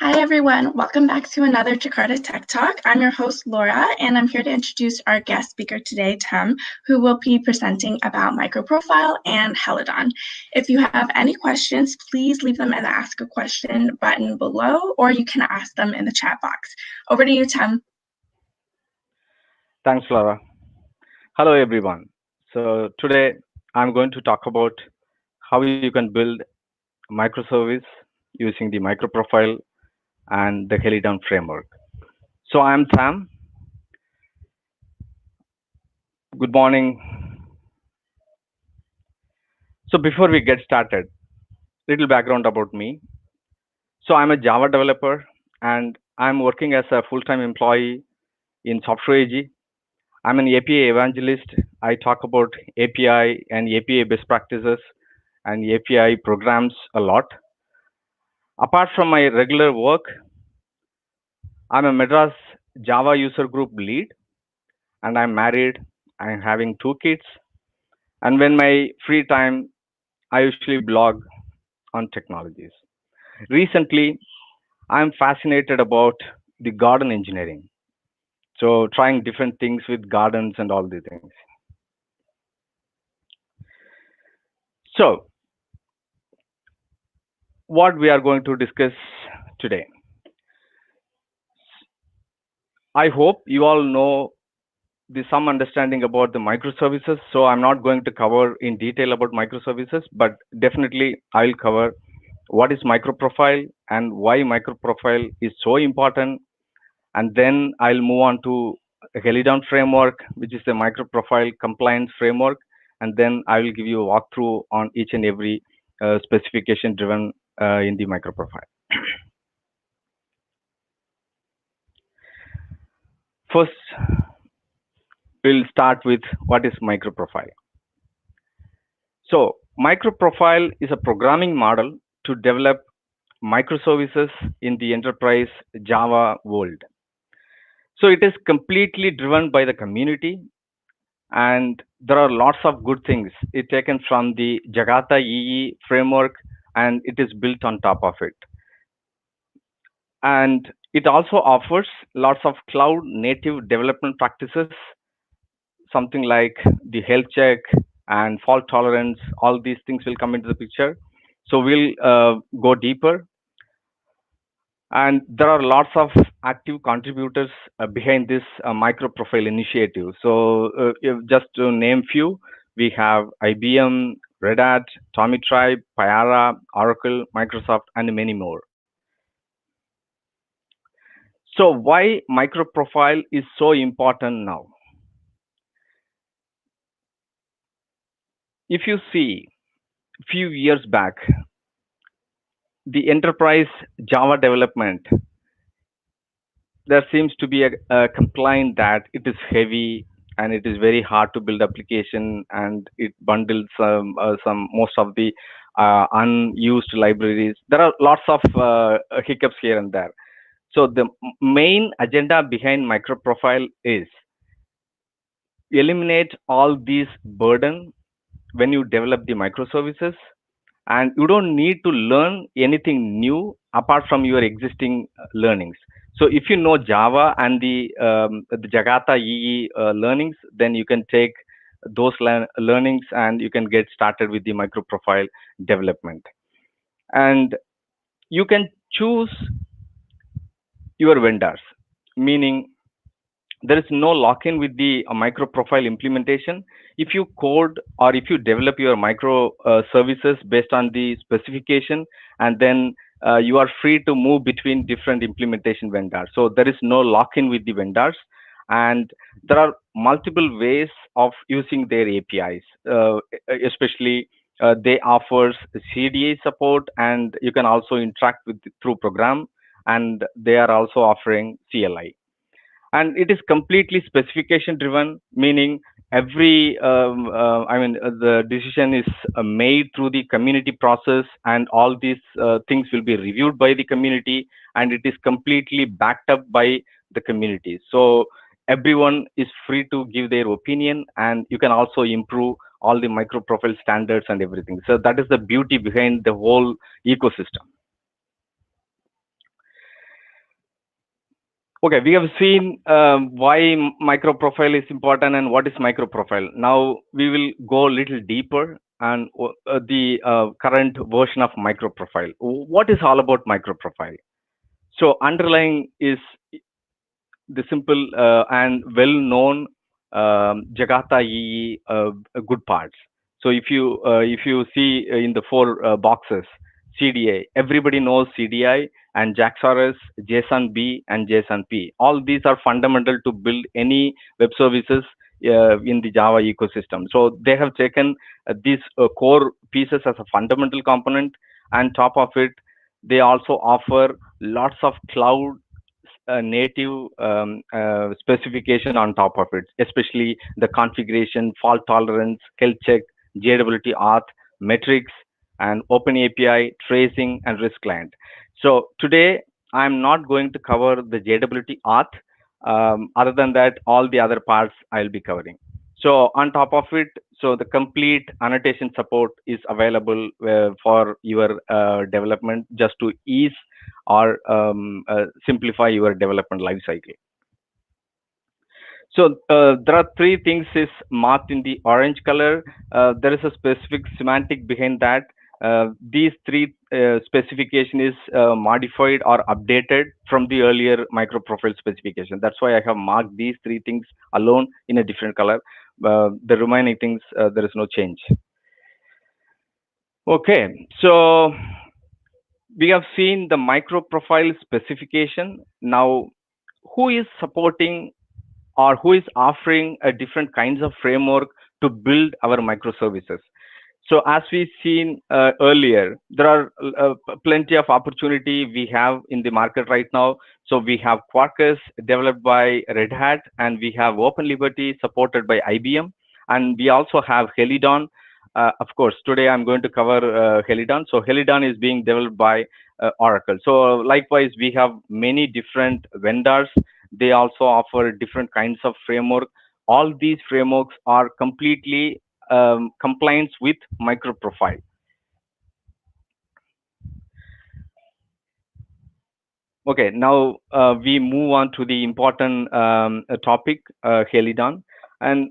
Hi, everyone. Welcome back to another Jakarta Tech Talk. I'm your host, Laura, and I'm here to introduce our guest speaker today, Tim, who will be presenting about MicroProfile and Helidon. If you have any questions, please leave them in the Ask a Question button below, or you can ask them in the chat box. Over to you, Tim. Thanks, Laura. Hello, everyone. So today I'm going to talk about how you can build microservice using the microprofile and the Helidon framework. So I'm Sam. Good morning. So before we get started, little background about me. So I'm a Java developer and I'm working as a full-time employee in Software AG. I'm an API evangelist. I talk about API and API best practices and API programs a lot. Apart from my regular work, I'm a Madras Java user group lead and I'm married. I'm having two kids. And when my free time, I usually blog on technologies. Recently, I'm fascinated about the garden engineering. So trying different things with gardens and all these things. So what we are going to discuss today. I hope you all know the some understanding about the microservices. So I'm not going to cover in detail about microservices, but definitely I'll cover what is microprofile and why microprofile is so important. And then I'll move on to a Helidon framework, which is the microprofile compliance framework. And then I will give you a walkthrough on each and every specification driven in the microprofile. First, we'll start with what is microprofile. So, microprofile is a programming model to develop microservices in the enterprise Java world. So, it is completely driven by the community, and there are lots of good things. It taken from the Jakarta EE framework, and it is built on top of it. And it also offers lots of cloud native development practices, something like the health check and fault tolerance. All these things will come into the picture. So we'll go deeper, and there are lots of active contributors behind this microprofile initiative. So just to name few, we have IBM, Red Hat, Tommy Tribe, Payara, Oracle, Microsoft, and many more. So why microprofile is so important now? If you see few years back, the enterprise Java development, there seems to be a complaint that it is heavy and it is very hard to build application, and it bundles some most of the unused libraries. There are lots of hiccups here and there. So the main agenda behind microprofile is eliminate all these burden when you develop the microservices, and you don't need to learn anything new apart from your existing learnings. So if you know Java and the Jakarta EE learnings, then you can take those learnings and you can get started with the microprofile development. And you can choose your vendors, meaning there is no lock-in with the microprofile implementation. If you code or if you develop your micro services based on the specification, and then you are free to move between different implementation vendors. So there is no lock-in with the vendors, and there are multiple ways of using their APIs. Especially they offers CDA support, and you can also interact with through program, and they are also offering CLI, and it is completely specification driven, meaning every the decision is made through the community process, and all these things will be reviewed by the community, and it is completely backed up by the community. So everyone is free to give their opinion, and you can also improve all the micro profile standards and everything. So that is the beauty behind the whole ecosystem. Okay, we have seen why microprofile is important and what is microprofile. Now we will go a little deeper and the current version of microprofile. What is all about microprofile? So underlying is the simple and well-known Jakarta EE good parts. So if you see in the four boxes, CDI, everybody knows CDI and JAXRS, JSON B and JSON P. All these are fundamental to build any web services in the Java ecosystem. So they have taken these core pieces as a fundamental component, and top of it, they also offer lots of cloud native specification on top of it, especially the configuration, fault tolerance, health check, JWT auth, metrics, and open API, tracing, and risk client. So today, I'm not going to cover the JWT auth. Other than that, all the other parts I'll be covering. So on top of it, so the complete annotation support is available for your development, just to ease or simplify your development lifecycle. So there are three things is marked in the orange color. There is a specific semantic behind that. These three specification is modified or updated from the earlier microprofile specification. That's why I have marked these three things alone in a different color. The remaining things, there is no change. Okay, so we have seen the microprofile specification. Now, who is supporting or who is offering a different kinds of framework to build our microservices? So as we've seen earlier, there are plenty of opportunity we have in the market right now. So we have Quarkus developed by Red Hat, and we have OpenLiberty supported by IBM, and we also have Helidon. Of course, today I'm going to cover Helidon. So Helidon is being developed by Oracle. So likewise, we have many different vendors. They also offer different kinds of framework. All these frameworks are completely compliance with microprofile. Okay, now we move on to the important topic, Helidon. And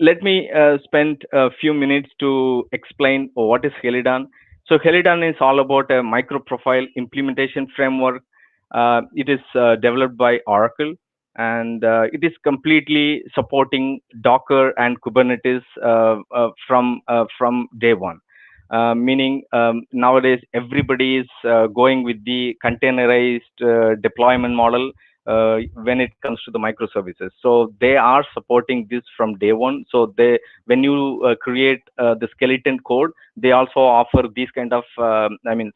let me spend a few minutes to explain what is Helidon. So Helidon is all about a microprofile implementation framework. It is developed by Oracle, and it is completely supporting Docker and Kubernetes from day one. Meaning nowadays everybody is going with the containerized deployment model when it comes to the microservices. So they are supporting this from day one. So they, when you create the skeleton code, they also offer these kind of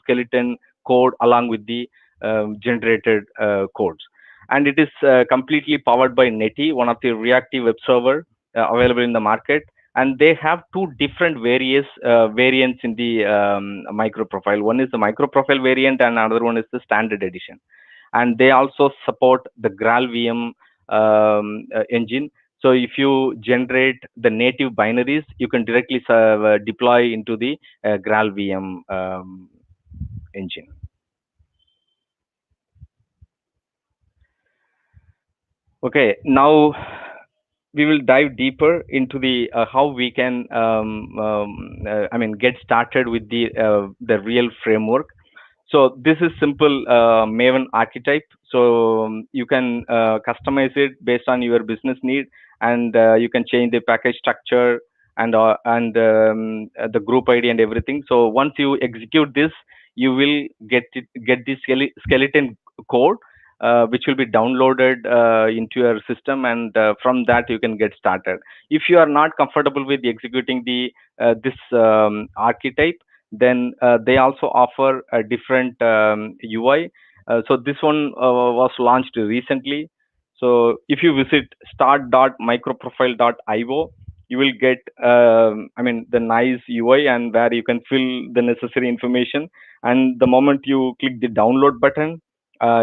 skeleton code along with the generated codes. And it is completely powered by Netty, one of the reactive web server available in the market. And they have two different variants in the microprofile. One is the microprofile variant, and another one is the standard edition. And they also support the GraalVM engine. So if you generate the native binaries, you can directly deploy into the GraalVM engine. Okay, now we will dive deeper into the how we can get started with the real framework. So this is simple Maven archetype. So you can customize it based on your business need, and you can change the package structure and the group ID and everything. So once you execute this, you will get the skeleton code which will be downloaded into your system, and from that you can get started. If you are not comfortable with executing the this archetype, then they also offer a different UI. So this one was launched recently. So if you visit start.microprofile.io, you will get the nice UI, and where you can fill the necessary information. And the moment you click the download button,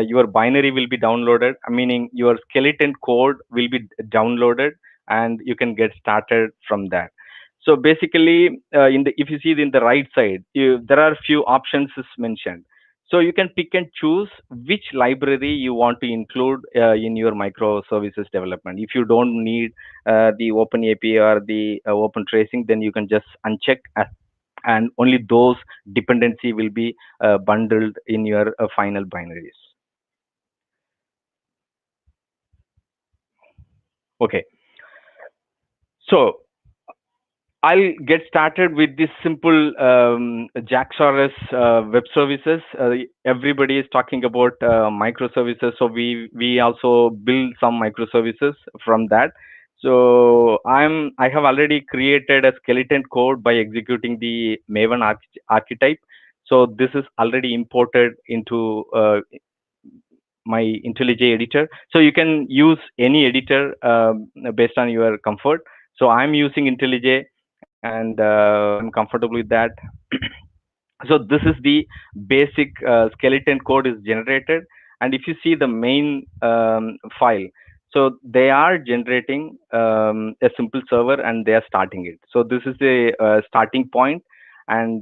your binary will be downloaded, meaning your skeleton code will be downloaded, and you can get started from that. So basically, if you see in the right side, there are few options is mentioned. So you can pick and choose which library you want to include in your microservices development. If you don't need the OpenAPI or the open tracing, then you can just uncheck, and only those dependency will be bundled in your final binaries. Okay, so I'll get started with this simple JAX-RS web services. Everybody is talking about microservices, so we also build some microservices from that. So I have already created a skeleton code by executing the Maven archetype. So this is already imported into my IntelliJ editor. So you can use any editor based on your comfort. So I'm using IntelliJ, and I'm comfortable with that. So this is the basic skeleton code is generated, and if you see the main file, so they are generating a simple server and they are starting it. So this is the starting point, and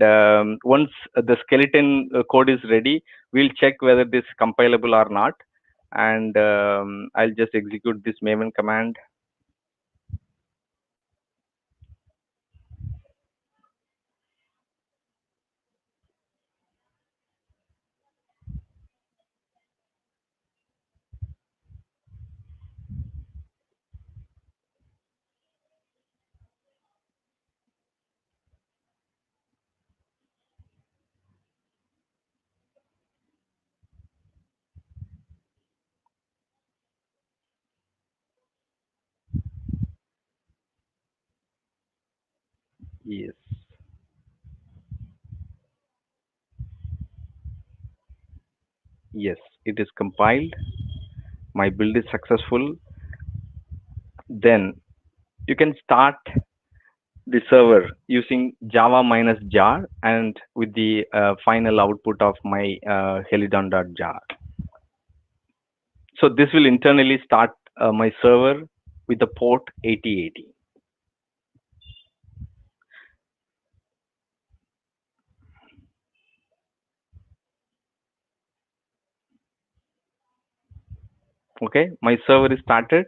once the skeleton code is ready, we'll check whether this is compilable or not, and I'll just execute this maven command. Yes. Yes, it is compiled. My build is successful. Then you can start the server using java minus jar and with the final output of my helidon.jar. So this will internally start my server with the port 8080. Okay, my server is started.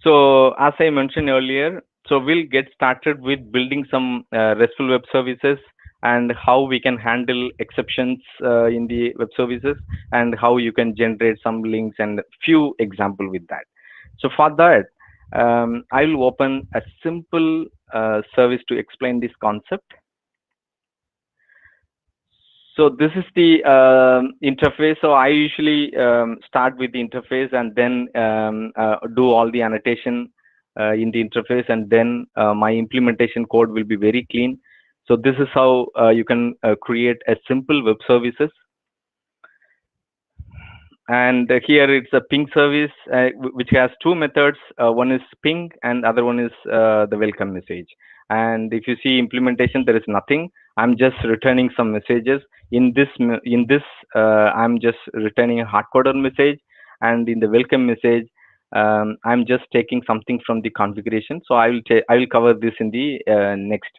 So as I mentioned earlier, so we'll get started with building some RESTful web services and how we can handle exceptions in the web services, and how you can generate some links and few example with that. So for that, I will open a simple service to explain this concept. So this is the interface. So I usually start with the interface and then do all the annotation in the interface, and then my implementation code will be very clean. So this is how you can create a simple web services. And here it's a ping service which has two methods. One is ping and other one is the welcome message. And if you see implementation, there is nothing. I'm just returning some messages. In this I'm just returning a hard-coded message, and in the welcome message, I'm just taking something from the configuration. So I will cover this in the next.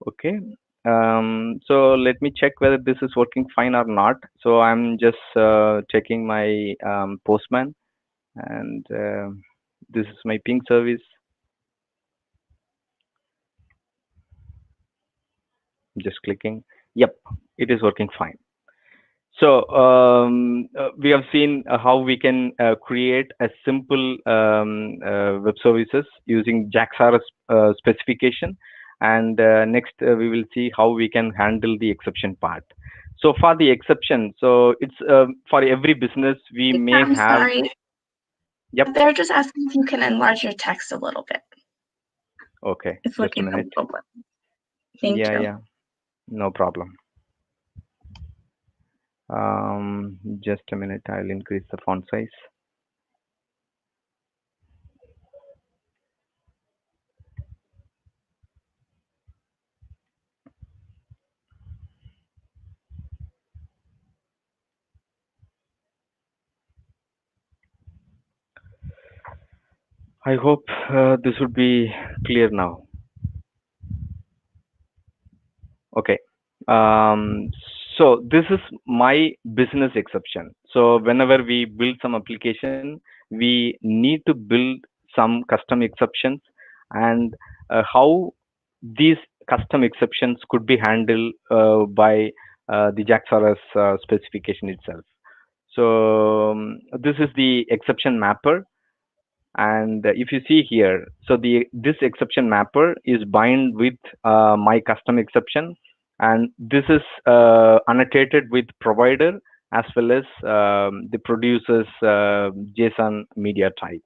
Okay. So let me check whether this is working fine or not. So I'm just checking my Postman, and this is my ping service. Just clicking. Yep, it is working fine. So we have seen how we can create a simple web services using JAX-RS specification, and next we will see how we can handle the exception part. So for the exception, so it's for every business we may I'm have. sorry. Yep. They're just asking if you can enlarge your text a little bit. Okay. It's Just a looking minute. a little. Thank you. Yeah. No problem. Just a minute. I'll increase the font size. I hope this would be clear now. Okay. So this is my business exception. So whenever we build some application, we need to build some custom exceptions, and how these custom exceptions could be handled by the JAX-RS specification itself. So this is the exception mapper, and if you see here, so the this exception mapper is bind with my custom exception, and this is annotated with provider as well as the producer's JSON media type.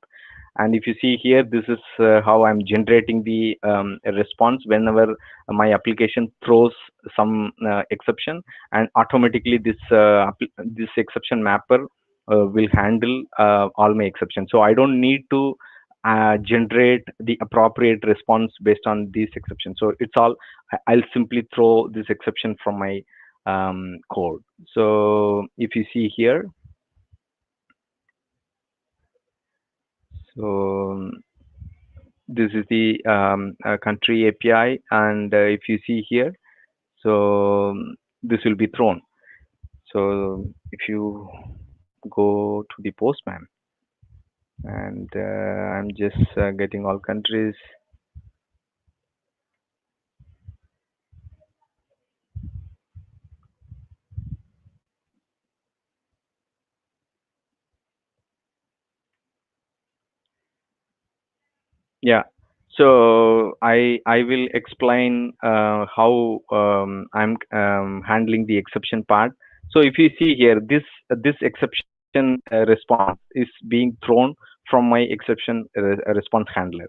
And if you see here, this is how I'm generating the response whenever my application throws some exception, and automatically this exception mapper will handle all my exceptions. So I don't need to generate the appropriate response based on these exceptions. So it's all, I'll simply throw this exception from my code. So if you see here, so this is the country API, and if you see here, so this will be thrown. So if you go to the Postman, and I'm just getting all countries. Yeah. So I will explain how handling the exception part. So if you see here, this exception response is being thrown from my exception response handler.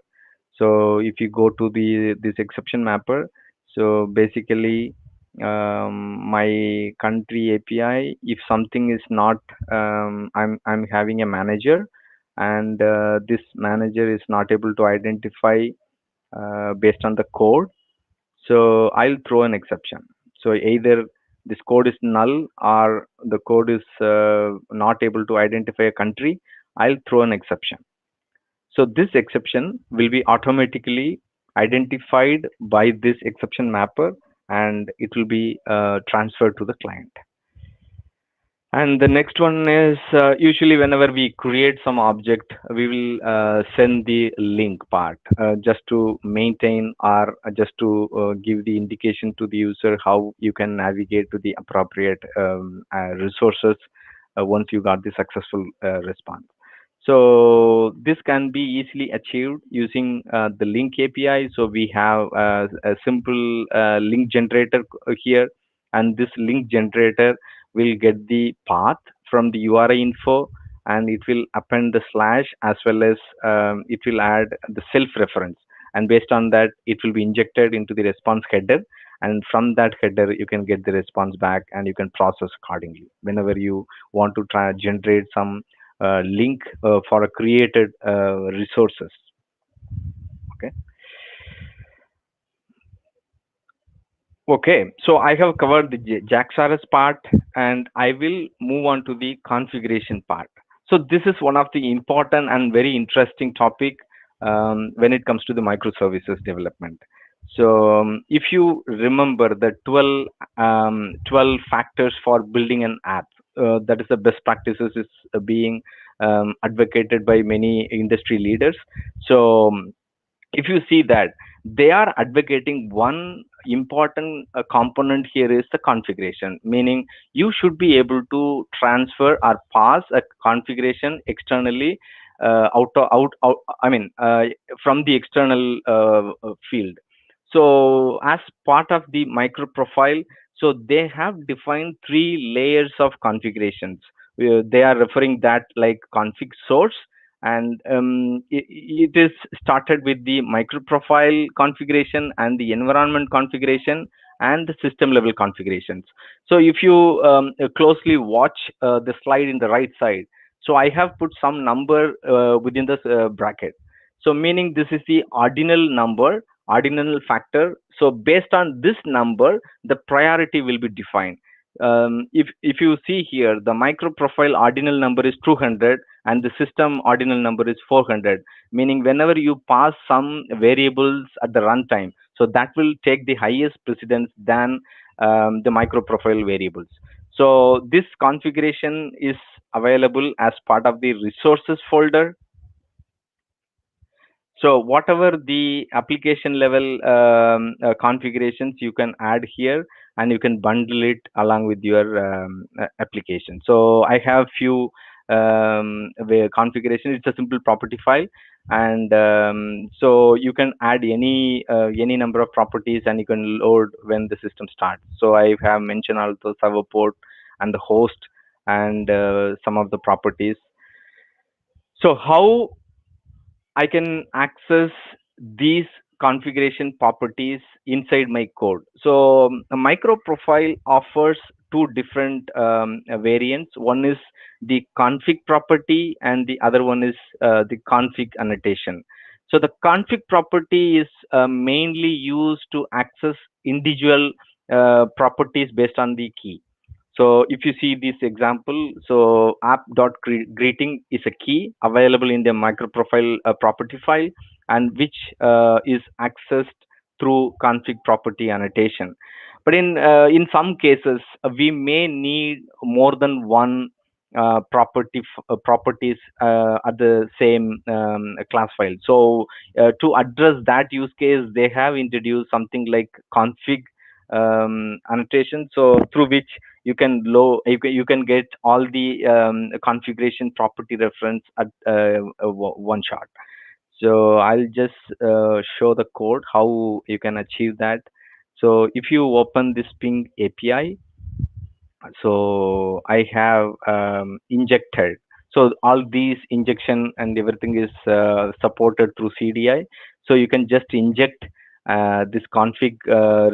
So if you go to the this exception mapper, so basically my country API, if something is not, I'm having a manager, and this manager is not able to identify based on the code, so I'll throw an exception. So either this code is null or the code is not able to identify a country, I'll throw an exception. So this exception will be automatically identified by this exception mapper, and it will be transferred to the client. And the next one is usually whenever we create some object, we will send the link part just to maintain, or just to give the indication to the user how you can navigate to the appropriate resources once you got the successful response. So this can be easily achieved using the link API. So we have a simple link generator here, and this link generator will get the path from the URI info, and it will append the slash, as well as it will add the self reference, and based on that it will be injected into the response header, and from that header you can get the response back, and you can process accordingly whenever you want to try generate some link for a created resources. Okay. Okay, so I have covered the JAX-RS part, and I will move on to the configuration part. So this is one of the important and very interesting topic when it comes to the microservices development. So if you remember the 12 factors for building an app, that is the best practices is being advocated by many industry leaders. So if you see that they are advocating one important component here is the configuration, meaning you should be able to transfer or pass a configuration externally I mean from the external field. So as part of the micro profile, so they have defined 3 layers of configurations. They are referring that like config source, and it is started with the micro profile configuration and the environment configuration and the system level configurations. So if you closely watch the slide in the right side, so I have put some number within this bracket, so meaning this is the ordinal number, ordinal factor. So based on this number the priority will be defined. If you see here, the micro profile ordinal number is 200 and the system ordinal number is 400, meaning whenever you pass some variables at the runtime, so that will take the highest precedence than the micro profile variables. So this configuration is available as part of the resources folder. So whatever the application level configurations you can add here, and you can bundle it along with your application. So I have few where configuration. It's a simple property file, and so you can add any number of properties, and you can load when the system starts. So I have mentioned also server port and the host, and some of the properties. So how I can access these configuration properties inside my code. So a micro profile offers two different variants. One is the config property, and the other one is the config annotation. So the config property is mainly used to access individual properties based on the key. So if you see this example, so app.greeting is a key available in the micro profile property file, and which is accessed through config property annotation. But in some cases, we may need more than one properties at the same class file. So to address that use case, they have introduced something like config annotation, so through which you can get all the configuration property reference at one shot. So I'll just show the code how you can achieve that. So if you open this Ping API, so I have injected. So all these injection and everything is supported through CDI. So you can just inject this config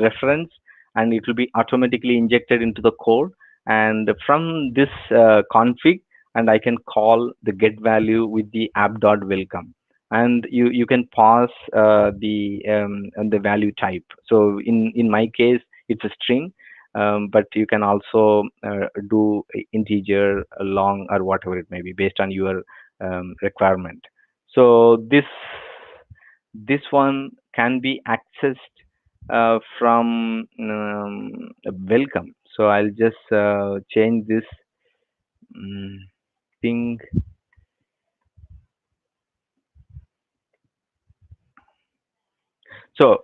reference, and it will be automatically injected into the code. And from this config, and I can call the get value with the app.welcome. And you can pass the value type. So in my case, it's a string, but you can also do integer, long, or whatever it may be based on your requirement. So this one can be accessed from welcome. So I'll just change this thing. So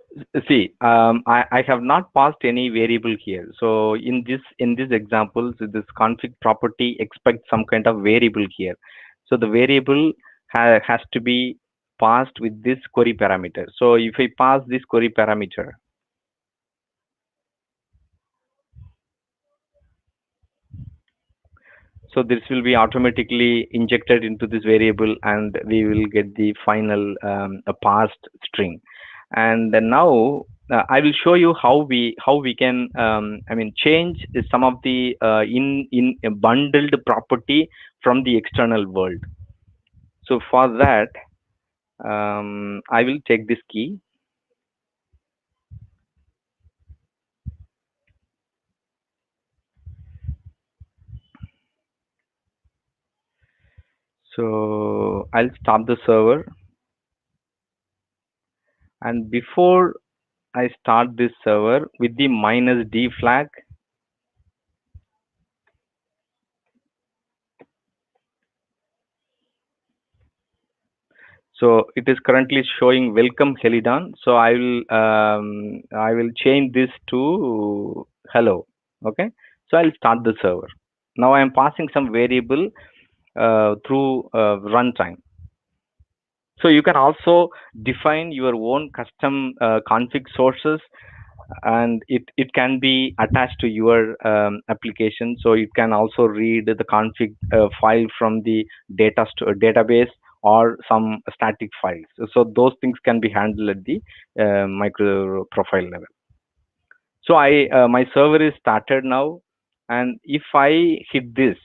see, I have not passed any variable here. So in this example, so this config property expects some kind of variable here. So the variable has to be passed with this query parameter. So if I pass this query parameter, so this will be automatically injected into this variable, and we will get the final a parsed string. And then now I will show you how we can change some of the in a bundled property from the external world. So for that, I will take this key. So I'll stop the server, and before I start this server with the -d flag, so it is currently showing welcome Helidon. So I will change this to hello. Okay. So I'll start the server. Now I am passing some variable through runtime. So you can also define your own custom config sources, and it can be attached to your application. So it can also read the config file from the database, or some static files. So those things can be handled at the micro profile level. So my server is started now, and if I hit this,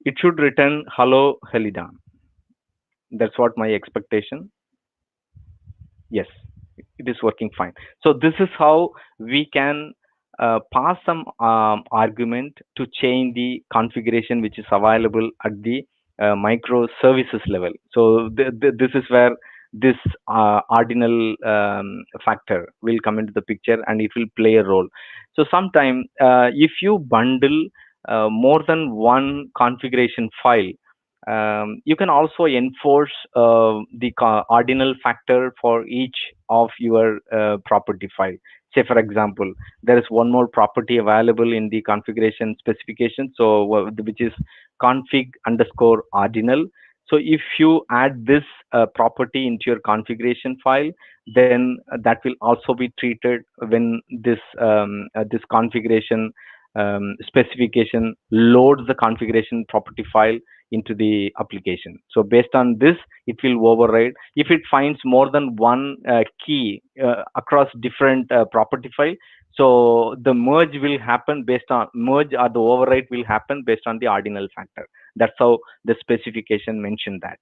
it should return hello Helidon. That's what my expectation. Yes, it is working fine. So this is how we can pass some argument to change the configuration which is available at the microservices level. So this is where this ordinal factor will come into the picture and it will play a role. So sometime if you bundle more than one configuration file, you can also enforce the ordinal factor for each of your property file. Say for example, there is one more property available in the configuration specification, so which is config underscore ordinal. So if you add this property into your configuration file, then that will also be treated when this configuration specification loads the configuration property file into the application. So based on this, it will override. If it finds more than one key across different property file, so the merge will happen based on merge, or the override will happen based on the ordinal factor. That's how the specification mentioned that.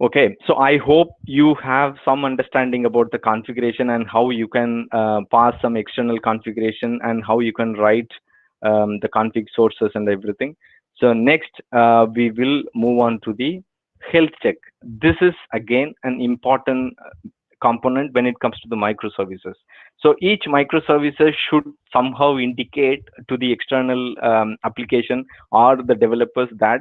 Okay, so I hope you have some understanding about the configuration and how you can pass some external configuration and how you can write the config sources and everything. So next, we will move on to the health check. This is again an important component when it comes to the microservices. So each microservices should somehow indicate to the external application or the developers that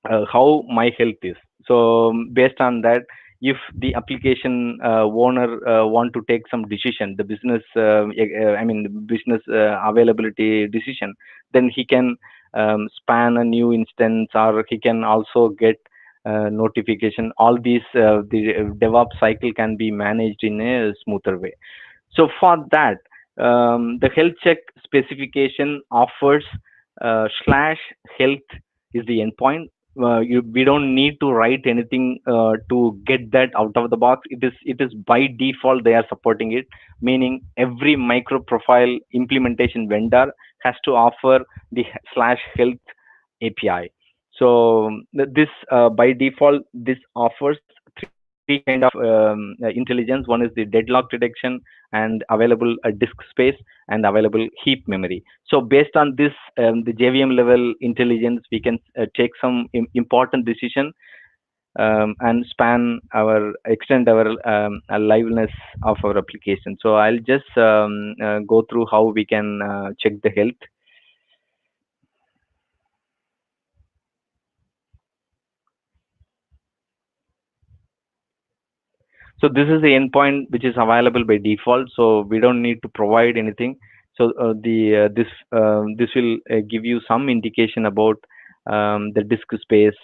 how my health is. So based on that, if the application owner want to take some decision, the business I mean the business availability decision, then he can span a new instance, or he can also get notification. All these the DevOps cycle can be managed in a smoother way. So for that, the health check specification offers slash health is the endpoint. We don't need to write anything to get that out of the box. It is by default they are supporting it, meaning every micro profile implementation vendor has to offer the slash health API. So this by default this offers three kind of intelligence. One is the deadlock detection and available disk space and available heap memory. So based on this, the JVM level intelligence, we can take some important decision and extend our liveness of our application. So I'll just go through how we can check the health. So this is the endpoint which is available by default, so we don't need to provide anything. So this will give you some indication about the disk space.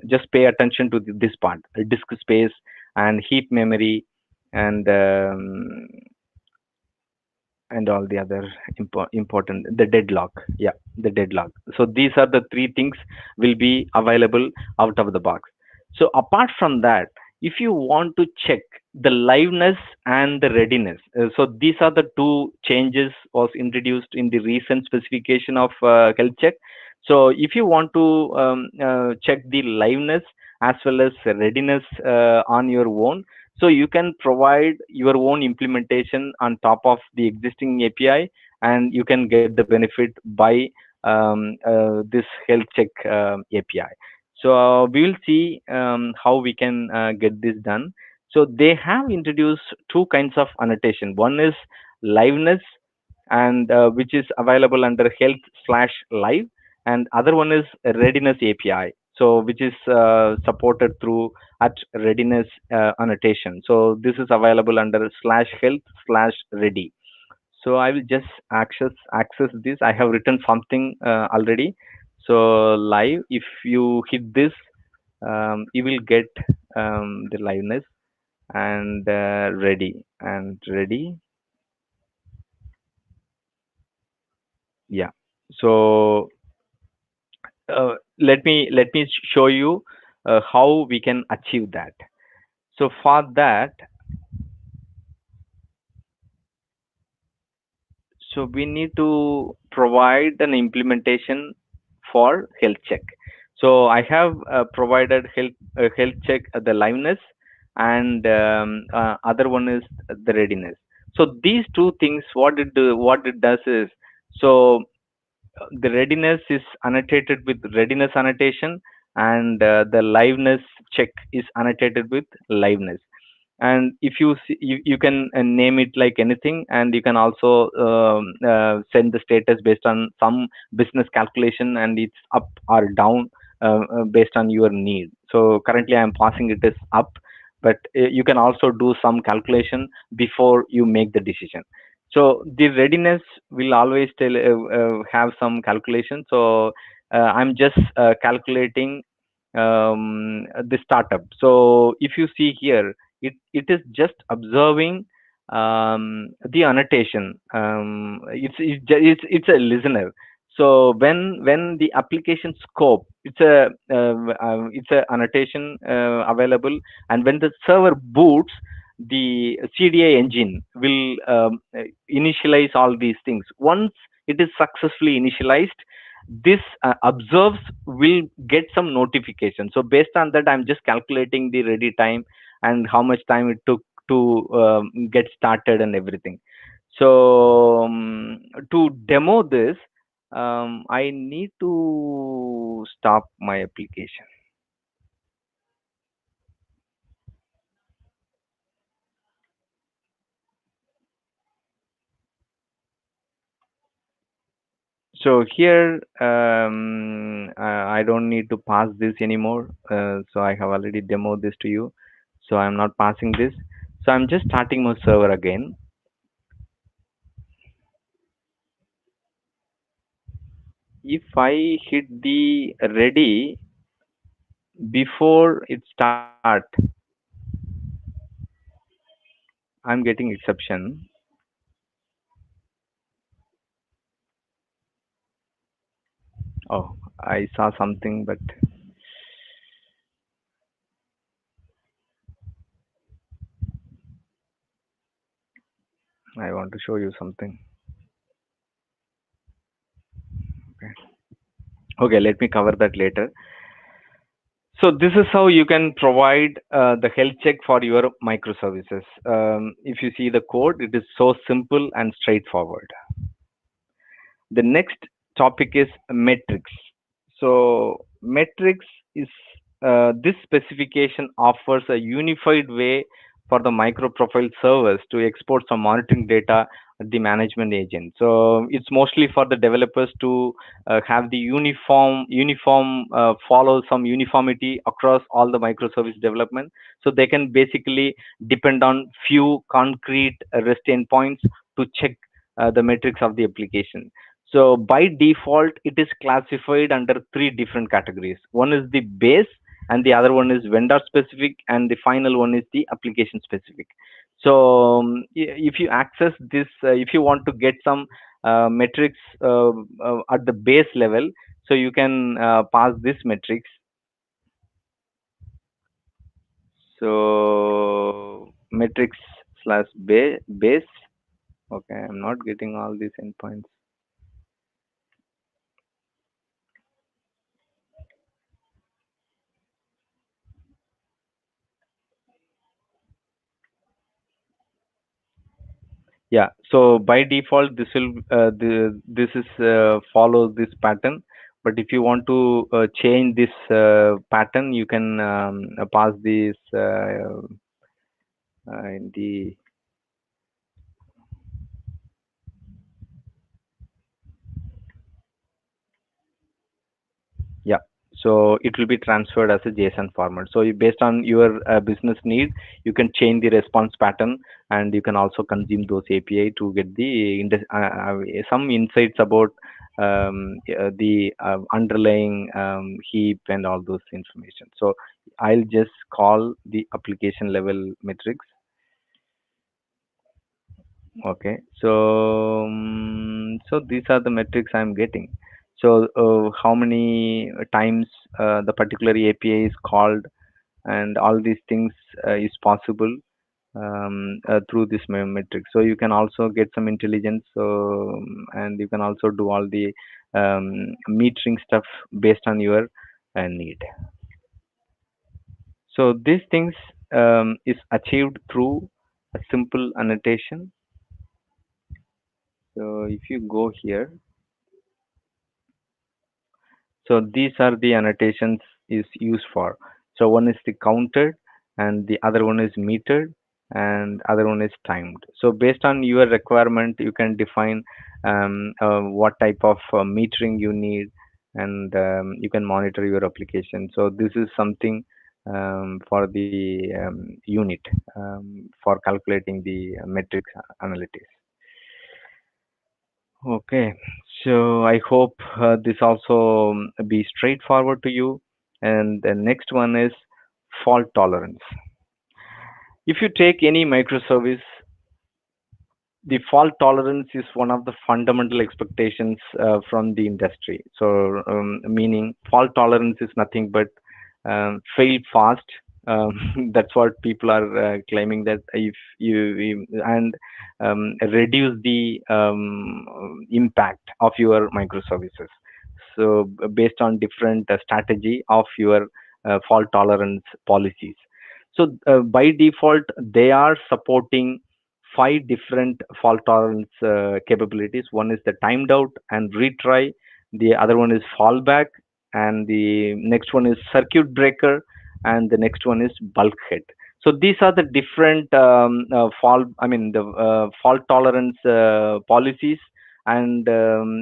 Just pay attention to this part: disk space and heap memory, and all the other important, the deadlock. Yeah, the deadlock. So these are the three things will be available out of the box. So apart from that, if you want to check the liveness and the readiness, so these are the two changes was introduced in the recent specification of health check. So if you want to check the liveness as well as readiness on your own, so you can provide your own implementation on top of the existing API, and you can get the benefit by this health check API. So we will see how we can get this done. So they have introduced two kinds of annotation. One is liveness, and which is available under health slash live, and other one is readiness API. So which is supported through at readiness annotation. So this is available under slash health slash ready. So I will just access this. I have written something already. So live, if you hit this, you will get the liveness and ready. Yeah. So let me show you how we can achieve that. So for that, so we need to provide an implementation for health check. So I have provided health check the liveness, and other one is the readiness. So these two things, what it does is, so the readiness is annotated with readiness annotation, and the liveness check is annotated with liveness. And if you see, you can name it like anything, and you can also send the status based on some business calculation, and it's up or down based on your need. So currently I'm passing it as up, but you can also do some calculation before you make the decision. So the readiness will always have some calculation. So I'm just calculating the startup. So if you see here, it is just observing the annotation. It's a listener. So when the application scope, it's a annotation available, and when the server boots, the CDI engine will initialize all these things. Once it is successfully initialized, this observes will get some notification. So based on that, I'm just calculating the ready time and how much time it took to get started and everything. So to demo this, I need to stop my application. So here, I don't need to pass this anymore. So I have already demoed this to you. So I'm not passing this. So I'm just starting my server again. If I hit the ready before it start, I'm getting exception. Oh, I saw something, but I want to show you something. Okay, okay, let me cover that later. So this is how you can provide the health check for your microservices. If you see the code, it is so simple and straightforward. The next topic is metrics. So metrics is this specification offers a unified way for the micro profile servers to export some monitoring data at the management agent. So it's mostly for the developers to have the uniform follow some uniformity across all the microservice development. So they can basically depend on few concrete REST endpoints to check the metrics of the application. So by default, it is classified under three different categories. One is the base, and the other one is vendor specific, and the final one is the application specific. So if you access this, if you want to get some metrics at the base level, so you can pass this metrics. So metrics slash base. Okay, I'm not getting all these endpoints. Yeah, so by default, this will this is follow this pattern. But if you want to change this pattern, you can pass this in the yeah. So it will be transferred as a JSON format. So based on your business need, you can change the response pattern, and you can also consume those API to get the some insights about the underlying heap and all those information. So I'll just call the application level metrics. Okay, so so these are the metrics I'm getting. So how many times the particular API is called, and all these things is possible through this metric. So you can also get some intelligence. So and you can also do all the metering stuff based on your need. So these things is achieved through a simple annotation. So if you go here, so these are the annotations is used for. So one is the counted, and the other one is metered, and other one is timed. So based on your requirement, you can define what type of metering you need, and you can monitor your application. So this is something for the unit for calculating the metrics analytics. Okay, so I hope this also be straightforward to you. And the next one is fault tolerance. If you take any microservice, the fault tolerance is one of the fundamental expectations from the industry. So, meaning fault tolerance is nothing but fail fast. That's what people are claiming, that if and reduce the impact of your microservices. So, based on different strategy of your fault tolerance policies. So, by default, they are supporting five different fault tolerance capabilities. One is the timed out and retry. The other one is fallback, and the next one is circuit breaker, and the next one is bulkhead. So these are the different fault tolerance policies, and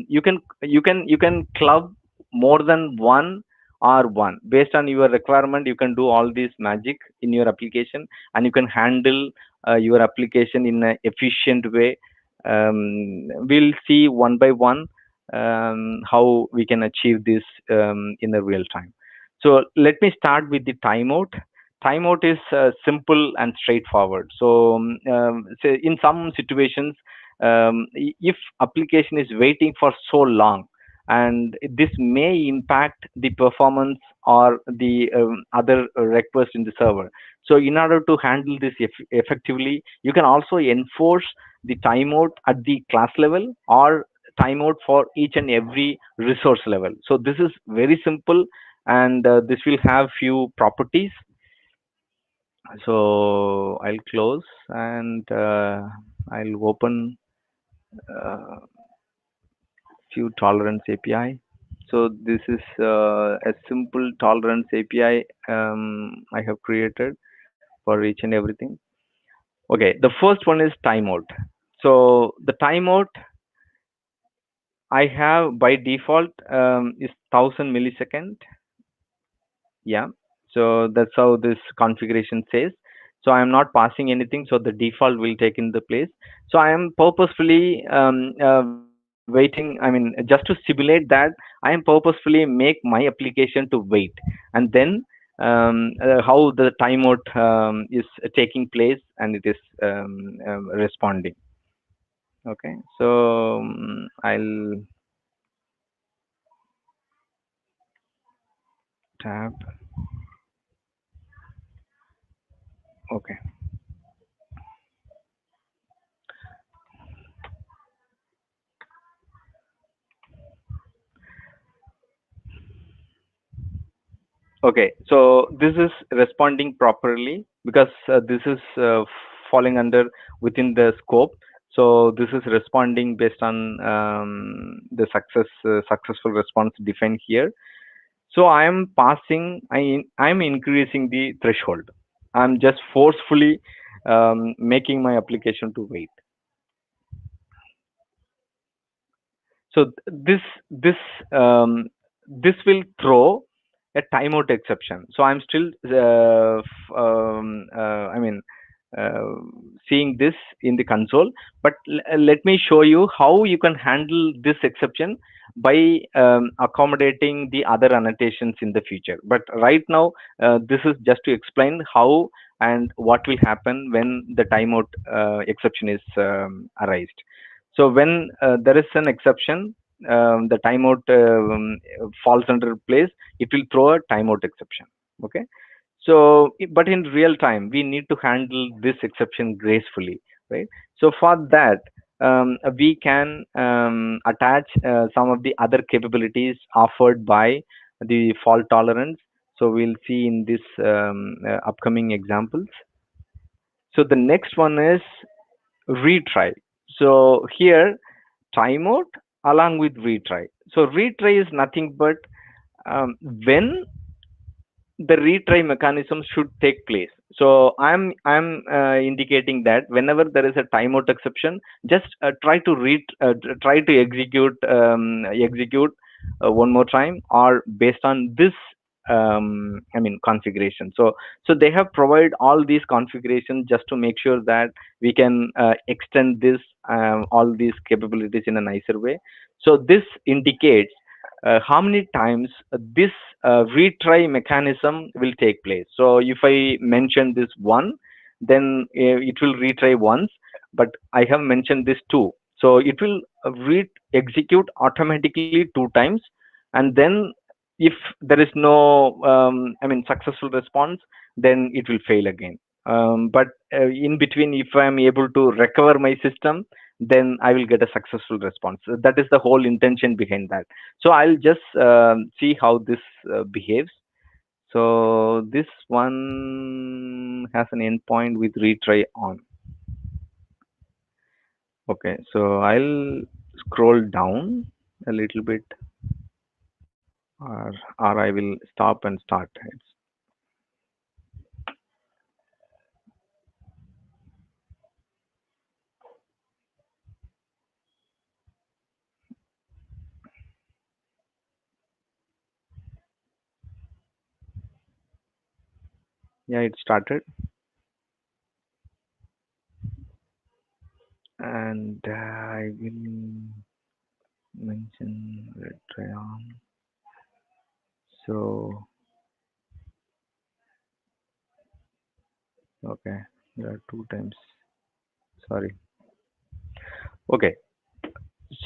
you can club more than one or one based on your requirement. You can do all this magic in your application, and you can handle your application in an efficient way. We'll see one by one how we can achieve this in the real time. So let me start with the timeout. Timeout is simple and straightforward. So, say in some situations, if application is waiting for so long, and this may impact the performance or the other request in the server. So in order to handle this effectively, you can also enforce the timeout at the class level, or timeout for each and every resource level. So this is very simple, and this will have few properties. So I'll close, and I'll open few tolerance API. So this is a simple tolerance API I have created for each and everything. Okay, the first one is timeout. So the timeout I have by default is 1000 millisecond. Yeah. So that's how this configuration says. So I am not passing anything, so the default will take in the place. So I am purposefully waiting. I mean, just to simulate that, I am purposefully make my application to wait, and then how the timeout is taking place, and it is responding. Okay. So I'll tab. Okay. Okay, so this is responding properly because this is falling under within the scope. So this is responding based on the successful response defined here. So I am passing, I am increasing the threshold. I'm just forcefully making my application to wait. So this will throw a timeout exception. So I'm still I mean uh, seeing this in the console, but let me show you how you can handle this exception by accommodating the other annotations in the future. But right now, this is just to explain how and what will happen when the timeout exception is arised. So when there is an exception, the timeout falls under place, it will throw a timeout exception. Okay. So, but in real time, we need to handle this exception gracefully, right? So for that, we can attach some of the other capabilities offered by the fault tolerance. So we'll see in this upcoming examples. So the next one is retry. So here, timeout along with retry. So retry is nothing but when the retry mechanism should take place. So I'm indicating that whenever there is a timeout exception, just try to execute one more time, or based on this I mean configuration. So they have provided all these configurations just to make sure that we can extend this all these capabilities in a nicer way. So this indicates how many times this retry mechanism will take place. So if I mention this one, then it will retry once, but I have mentioned this two. So it will execute automatically two times, and then if there is no, I mean, successful response, then it will fail again. But in between, if I am able to recover my system, then I will get a successful response. So that is the whole intention behind that. So I'll just see how this behaves. So this one has an endpoint with retry on. Okay, so I'll scroll down a little bit, or I will stop and start. Yeah, it started, and I will mention retry on. So okay, there are two times. Sorry. Okay,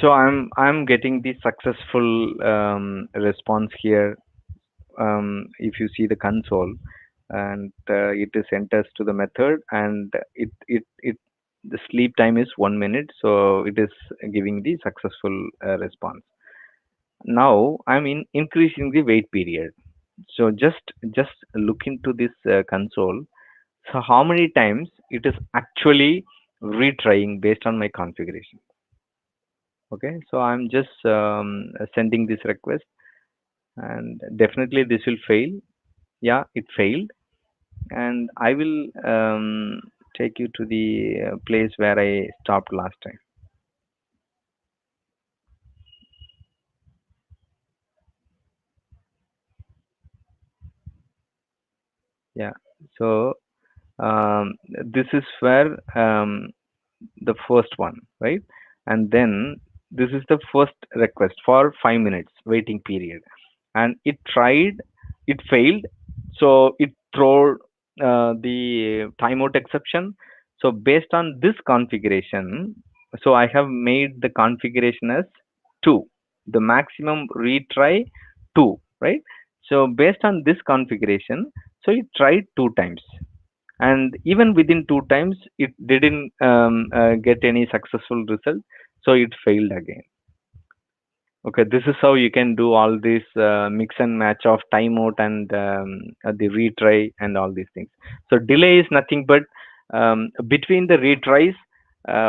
so I'm getting the successful response here. If you see the console, and it is enters to the method, and it the sleep time is 1 minute, so it is giving the successful response. Now I'm in increasing the wait period. So just look into this console. So how many times it is actually retrying based on my configuration. Okay, so I'm just sending this request, and definitely this will fail. Yeah, it failed, and I will take you to the place where I stopped last time. Yeah, so this is where the first one, right? And then this is the first request for 5 minutes waiting period, and it tried, it failed, so it threw the timeout exception. So based on this configuration, so I have made the configuration as two, the maximum retry two, right? So based on this configuration, so it tried two times, and even within two times it didn't get any successful result, so it failed again. Okay, this is how you can do all this mix and match of timeout and the retry and all these things. So delay is nothing but between the retries,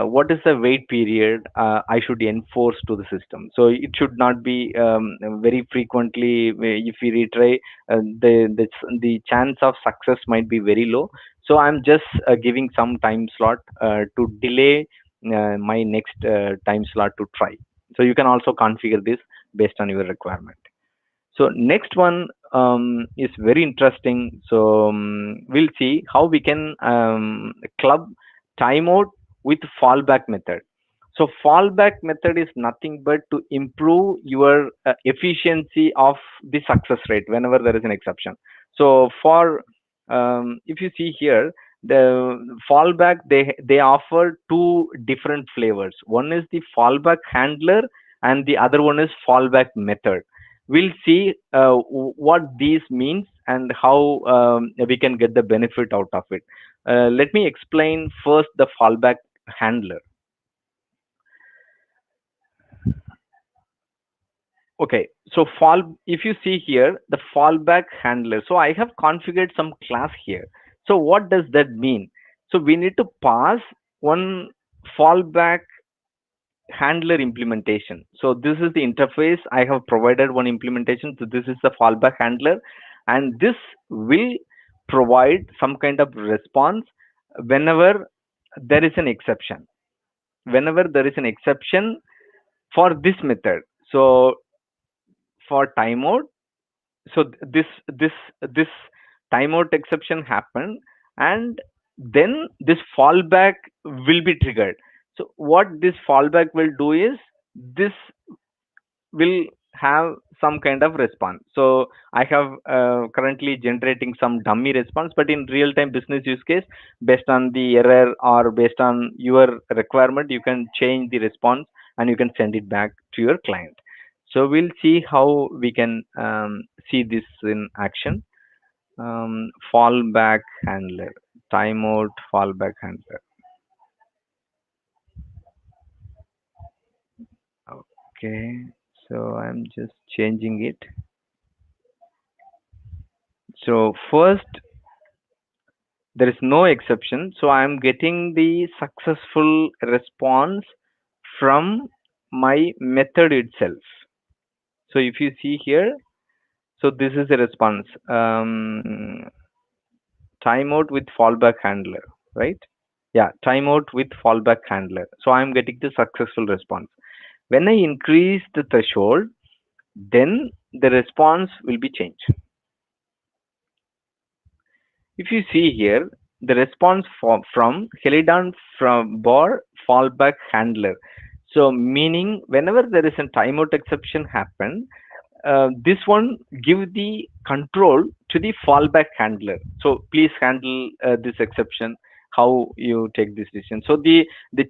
what is the wait period I should enforce to the system. So it should not be very frequently. If we retry, the chance of success might be very low. So I'm just giving some time slot to delay my next time slot to try. So you can also configure this based on your requirement. So next one is very interesting. So we'll see how we can club timeout with fallback method. So fallback method is nothing but to improve your efficiency of the success rate whenever there is an exception. So for if you see here, the fallback, they offer two different flavors. One is the fallback handler, and the other one is fallback method. We'll see what these means and how we can get the benefit out of it. Let me explain first the fallback handler. Okay, so if you see here, the fallback handler. So I have configured some class here. So what does that mean? So we need to pass one fallback handler implementation. So this is the interface. I have provided one implementation. So this is the fallback handler, and this will provide some kind of response whenever there is an exception. Whenever there is an exception for this method, so for timeout, so this timeout exception happened, and then this fallback will be triggered. So what this fallback will do is, this will have some kind of response. So I have currently generating some dummy response, but in real time business use case, based on the error or based on your requirement, you can change the response and you can send it back to your client. So we'll see how we can see this in action. Fallback handler, timeout fallback handler. Okay, so I'm just changing it. So first, there is no exception, so I am getting the successful response from my method itself. So if you see here, so this is the response, timeout with fallback handler, right? Yeah, timeout with fallback handler. So I'm getting the successful response. When I increase the threshold, then the response will be changed. If you see here, the response from Helidon from bar fallback handler. So meaning whenever there is a timeout exception happen, this one give the control to the fallback handler. So please handle this exception. How you take this decision? So the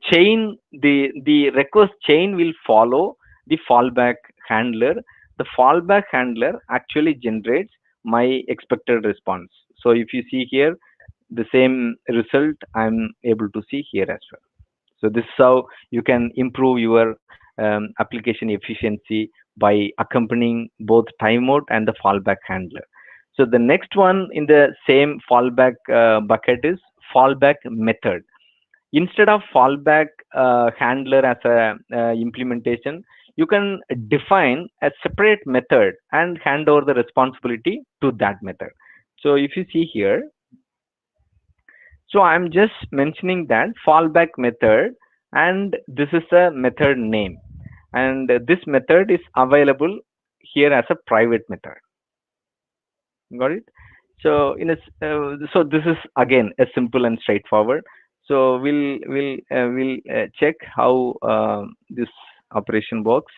chain, the request chain will follow the fallback handler. The fallback handler actually generates my expected response. So if you see here, the same result I'm able to see here as well. So this is how you can improve your application efficiency by accompanying both timeout and the fallback handler. So the next one in the same fallback bucket is fallback method. Instead of fallback handler as a implementation, you can define a separate method and hand over the responsibility to that method. So if you see here, so I'm just mentioning that fallback method, and this is a method name, and this method is available here as a private method. Got it? So so this is again a simple and straightforward. So we'll check how this operation works,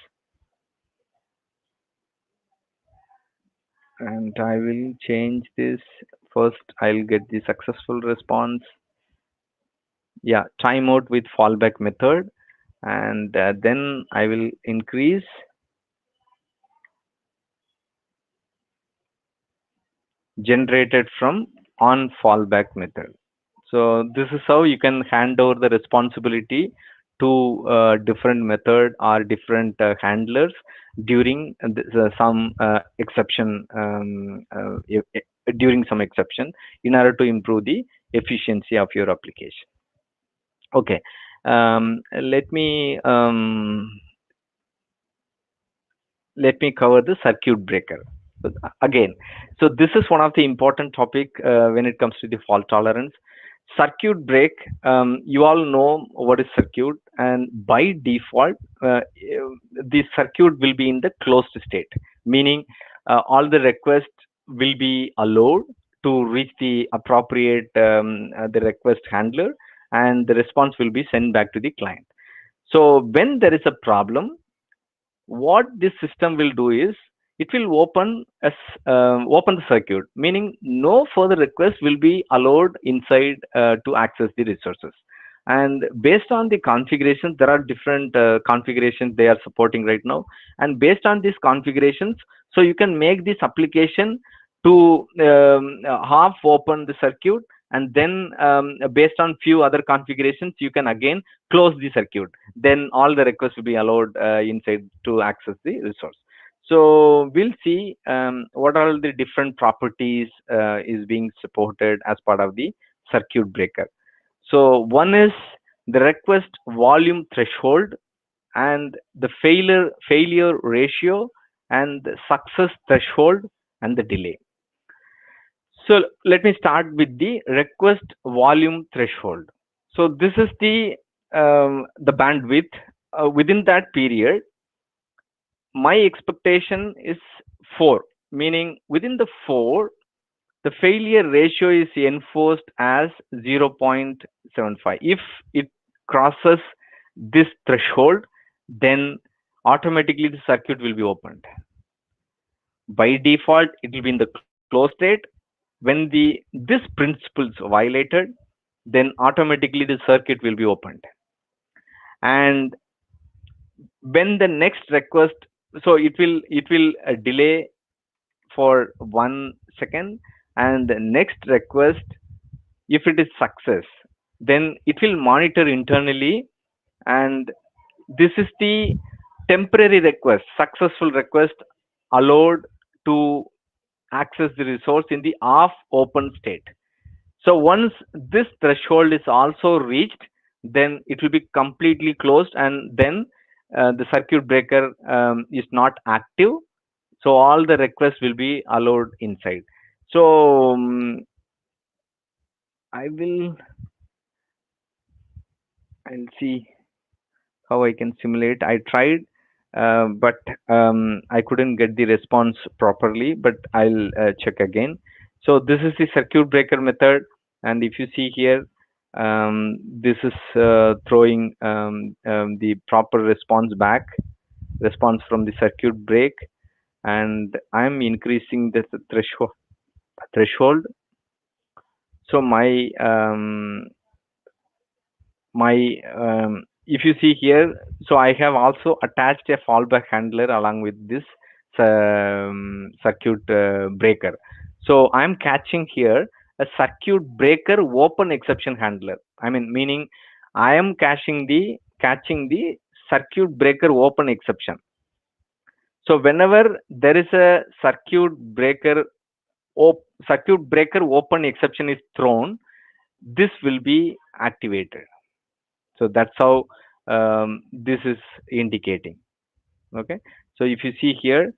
and I will change this. First, I'll get the successful response. Yeah, timeout with fallback method, and then I will increase generated from on fallback method. So this is how you can hand over the responsibility to different method or different handlers during some exception, during some exception, in order to improve the efficiency of your application. Okay, let me cover the circuit breaker again. So this is one of the important topic when it comes to the fault tolerance. Circuit break, you all know what is circuit, and by default the circuit will be in the closed state, meaning all the requests will be allowed to reach the appropriate the request handler, and the response will be sent back to the client. So when there is a problem, what this system will do is, it will open the circuit, meaning no further request will be allowed inside to access the resources. And based on the configurations, there are different configurations they are supporting right now, and based on these configurations, so you can make this application to half open the circuit, and then based on few other configurations, you can again close the circuit. Then all the requests will be allowed inside to access the resource. So we'll see what are the different properties is being supported as part of the circuit breaker. So one is the request volume threshold, and the failure ratio, and the success threshold, and the delay. So let me start with the request volume threshold. So this is the bandwidth within that period. My expectation is 4, meaning within the 4, the failure ratio is enforced as 0.75. If it crosses this threshold, then automatically the circuit will be opened. By default, it will be in the closed state. When this principle is violated, then automatically the circuit will be opened. And when the next request, so it will delay for 1 second, and the next request, if it is success, then it will monitor internally, and this is the temporary request, successful request allowed to access the resource in the off open state. So once this threshold is also reached, then it will be completely closed, and then the circuit breaker is not active. So all the requests will be allowed inside. So I will and see how I can simulate. I tried, but I couldn't get the response properly. But I'll check again. So this is the circuit breaker method, and if you see here, this is throwing the proper response back, response from the circuit break, and I'm increasing the threshold. So my if you see here, so I have also attached a fallback handler along with this circuit breaker. So I'm catching here a circuit breaker open exception handler. I mean, meaning I am catching the circuit breaker open exception. So whenever there is a circuit breaker open exception is thrown, this will be activated. So that's how this is indicating. Okay, so if you see here,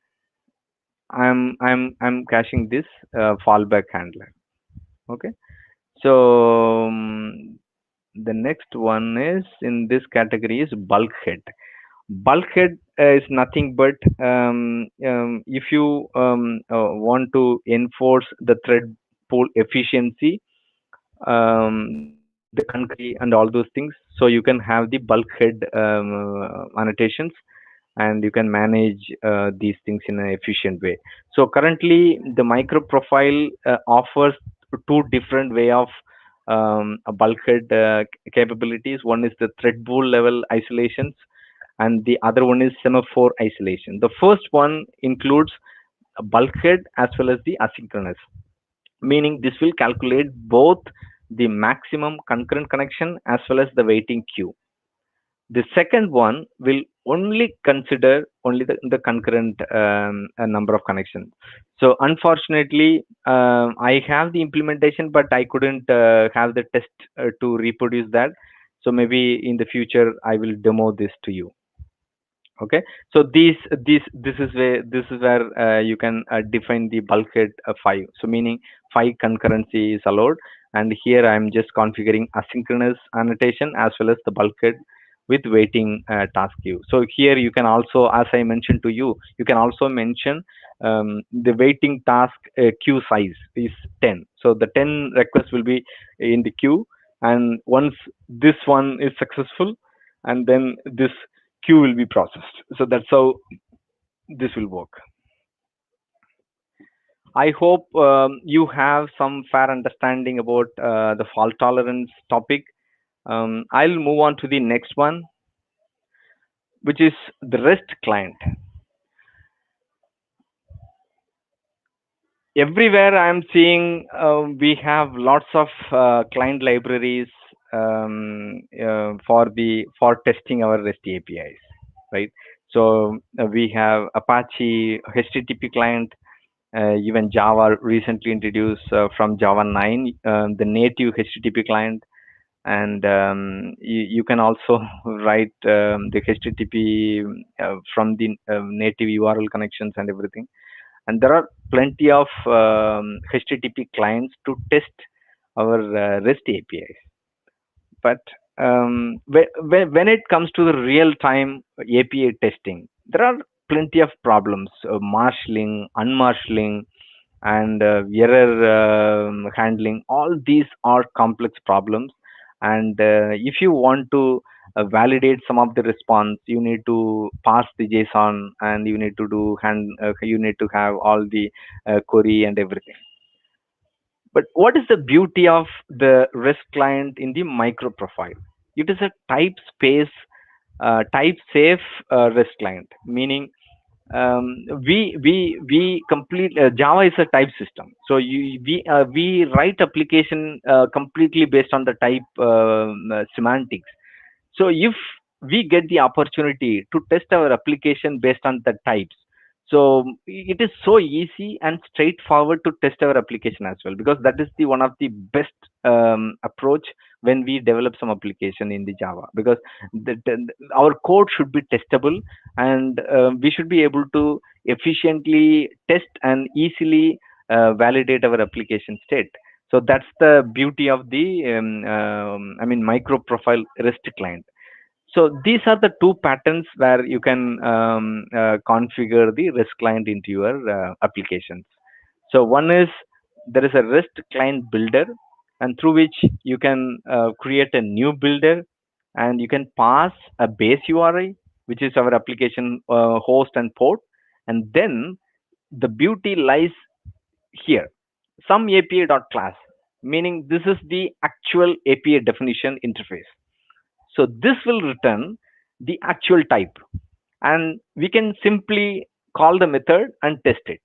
I'm caching this fallback handler. Okay, so the next one is in this category is bulkhead. Bulkhead is nothing but if you want to enforce the thread pool efficiency, the country and all those things, so you can have the bulkhead annotations, and you can manage these things in an efficient way. So currently the micro profile offers two different way of a bulkhead capabilities. One is the thread pool level isolations, and the other one is semaphore isolation. The first one includes a bulkhead as well as the asynchronous, meaning this will calculate both the maximum concurrent connection as well as the waiting queue. The second one will only consider only the concurrent number of connections. So unfortunately, I have the implementation, but I couldn't have the test to reproduce that. So maybe in the future I will demo this to you. Okay, so this is where you can define the bulkhead 5. So meaning 5 concurrency is allowed, and here I'm just configuring asynchronous annotation as well as the bulkhead with waiting task queue. So here you can also, as I mentioned to you, you can also mention the waiting task queue size is 10. So the 10 requests will be in the queue, and once this one is successful, and then this queue will be processed. So that's how this will work. I hope you have some fair understanding about the fault tolerance topic. I'll move on to the next one, which is the REST client. Everywhere I'm seeing we have lots of client libraries for testing our REST APIs, right? So we have Apache HTTP client, even Java recently introduced from Java 9 the native HTTP client, and you can also write the HTTP from the native URL connections and everything. and there are plenty of HTTP clients to test our REST APIs. But when it comes to the real time API testing, there are plenty of problems: marshalling, unmarshalling, and error handling. All these are complex problems, and if you want to validate some of the response, you need to pass the JSON, and you need to do you need to have all the query and everything. But what is the beauty of the REST client in the micro profile? It is a type space, type safe REST client, meaning we complete Java is a type system. So we write application completely based on the type semantics. So if we get the opportunity to test our application based on the types, so it is so easy and straightforward to test our application as well, because that is the one of the best approach when we develop some application in the Java, because our code should be testable, and we should be able to efficiently test and easily validate our application state. So that's the beauty of the micro profile REST client. So these are the two patterns where you can configure the REST client into your applications. So one is, there is a REST client builder, and through which you can create a new builder, and you can pass a base URI, which is our application host and port, and then the beauty lies here. Some API.class, meaning this is the actual API definition interface. So this will return the actual type, and we can simply call the method and test it.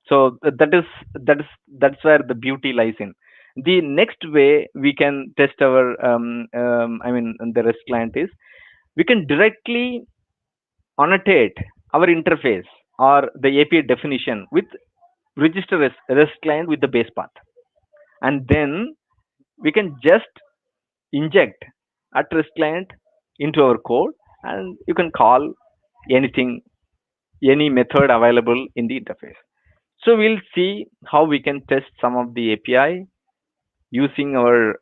So that's where the beauty lies in. The next way we can test our the REST client is, we can directly annotate our interface or the API definition with register REST client with the base path, and then we can just inject at REST client into our code, and you can call anything, any method available in the interface. So we'll see how we can test some of the API using our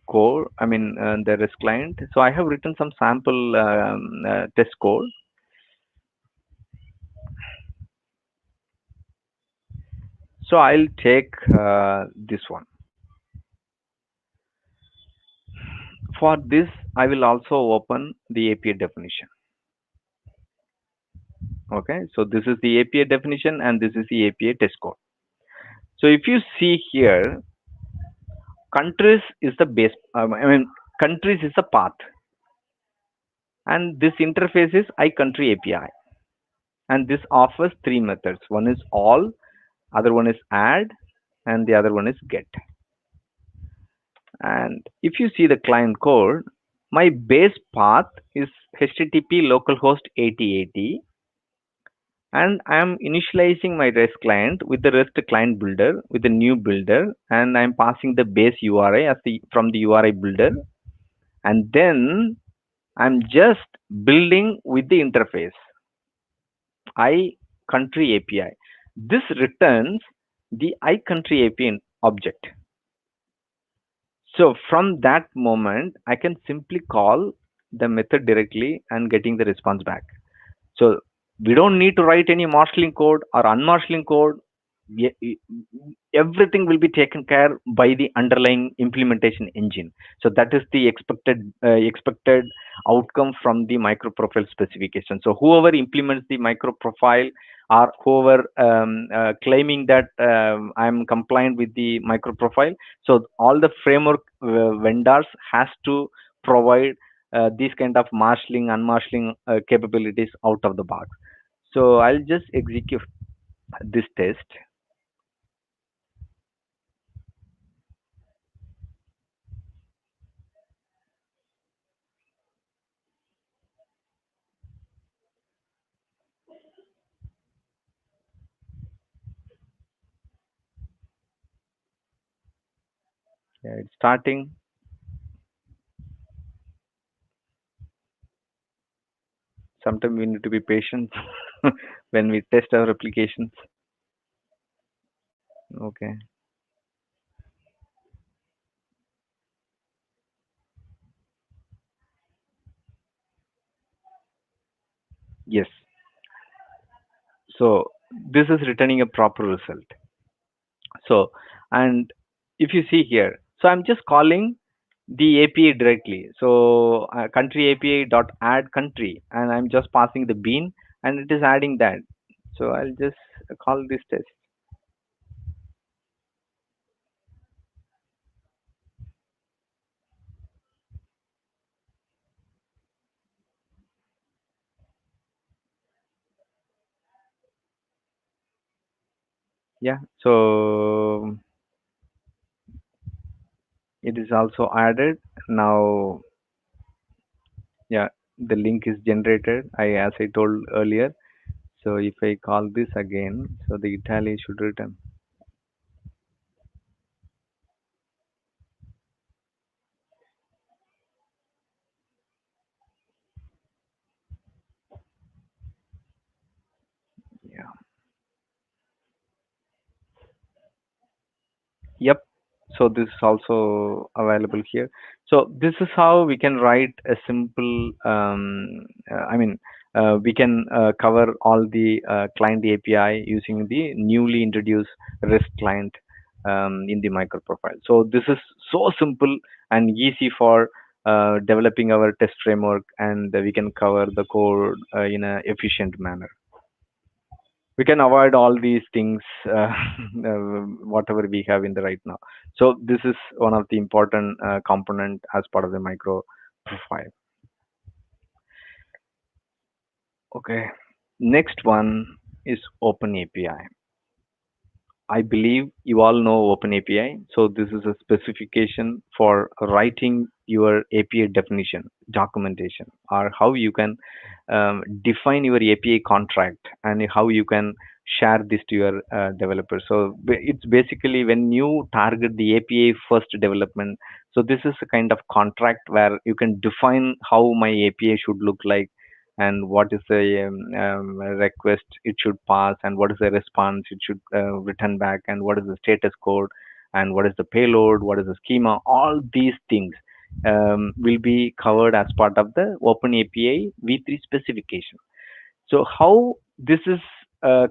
core, the REST client. So I have written some sample test code. So I'll take this one. For this, I will also open the API definition. Okay, so this is the API definition, and this is the API test code. So if you see here, countries is the base, countries is the path, and this interface is iCountry API, and this offers three methods. One is all, other one is add, and the other one is get. And if you see the client code, my base path is HTTP localhost 8080, and I am initializing my REST client with the REST client builder with the new builder, and I'm passing the base URI as from the URI builder, and then I'm just building with the interface iCountry API. This returns the iCountry API object. So from that moment, I can simply call the method directly and getting the response back. So we don't need to write any marshalling code or unmarshalling code. Everything will be taken care by the underlying implementation engine. So that is the expected outcome from the micro profile specification. So whoever implements the micro profile, or whoever claiming that I'm compliant with the micro profile, so all the framework vendors has to provide these kind of marshalling, unmarshalling capabilities out of the box. So I'll just execute this test. Yeah, it's starting. Sometimes we need to be patient when we test our applications. Okay. Yes. So this is returning a proper result. So, and if you see here, so I'm just calling the API directly. So country API dot add country, and I'm just passing the bean, and it is adding that. So I'll just call this test. Yeah. So it is also added now. Yeah, the link is generated. As I told earlier. So if I call this again, so the Italy should return. Yeah. Yep. So this is also available here. So this is how we can write a simple. I mean, we can cover all the client API using the newly introduced REST client in the micro profile. So this is so simple and easy for developing our test framework, and we can cover the code in a efficient manner. We can avoid all these things whatever we have in the right now. So this is one of the important component as part of the micro profile. Okay, next one is open api. I believe you all know OpenAPI. So this is a specification for writing your API definition, documentation, or how you can define your API contract and how you can share this to your developers. So it's basically when you target the API first development. So this is a kind of contract where you can define how my API should look like, and what is the request it should pass, and what is the response it should return back, and what is the status code, and what is the payload, what is the schema. All these things will be covered as part of the OpenAPI v3 specification. So how this is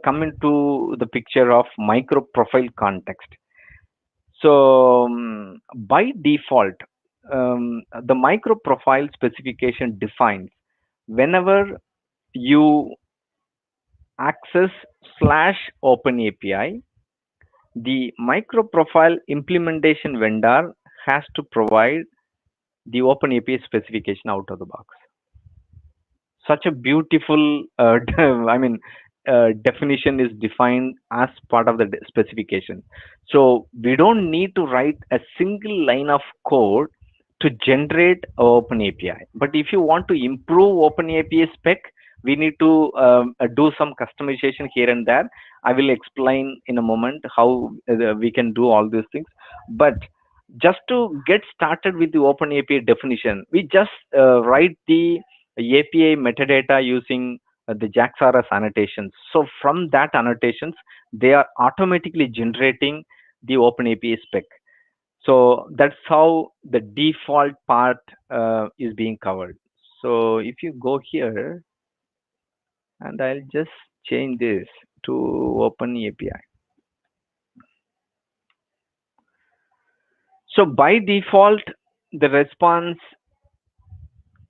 come into the picture of micro profile context. So by default, the micro profile specification defines whenever you access slash open API, the micro profile implementation vendor has to provide the open API specification out of the box. Such a beautiful, I mean, definition is defined as part of the specification. So we don't need to write a single line of code to generate open API. But if you want to improve open API spec, we need to do some customization here and there. I will explain in a moment how we can do all these things. But just to get started with the open API definition, we just write the API metadata using the JAX-RS annotations. So from that annotations, they are automatically generating the OpenAPI spec. So that's how the default part is being covered. So if you go here, and I'll just change this to OpenAPI. So by default, the response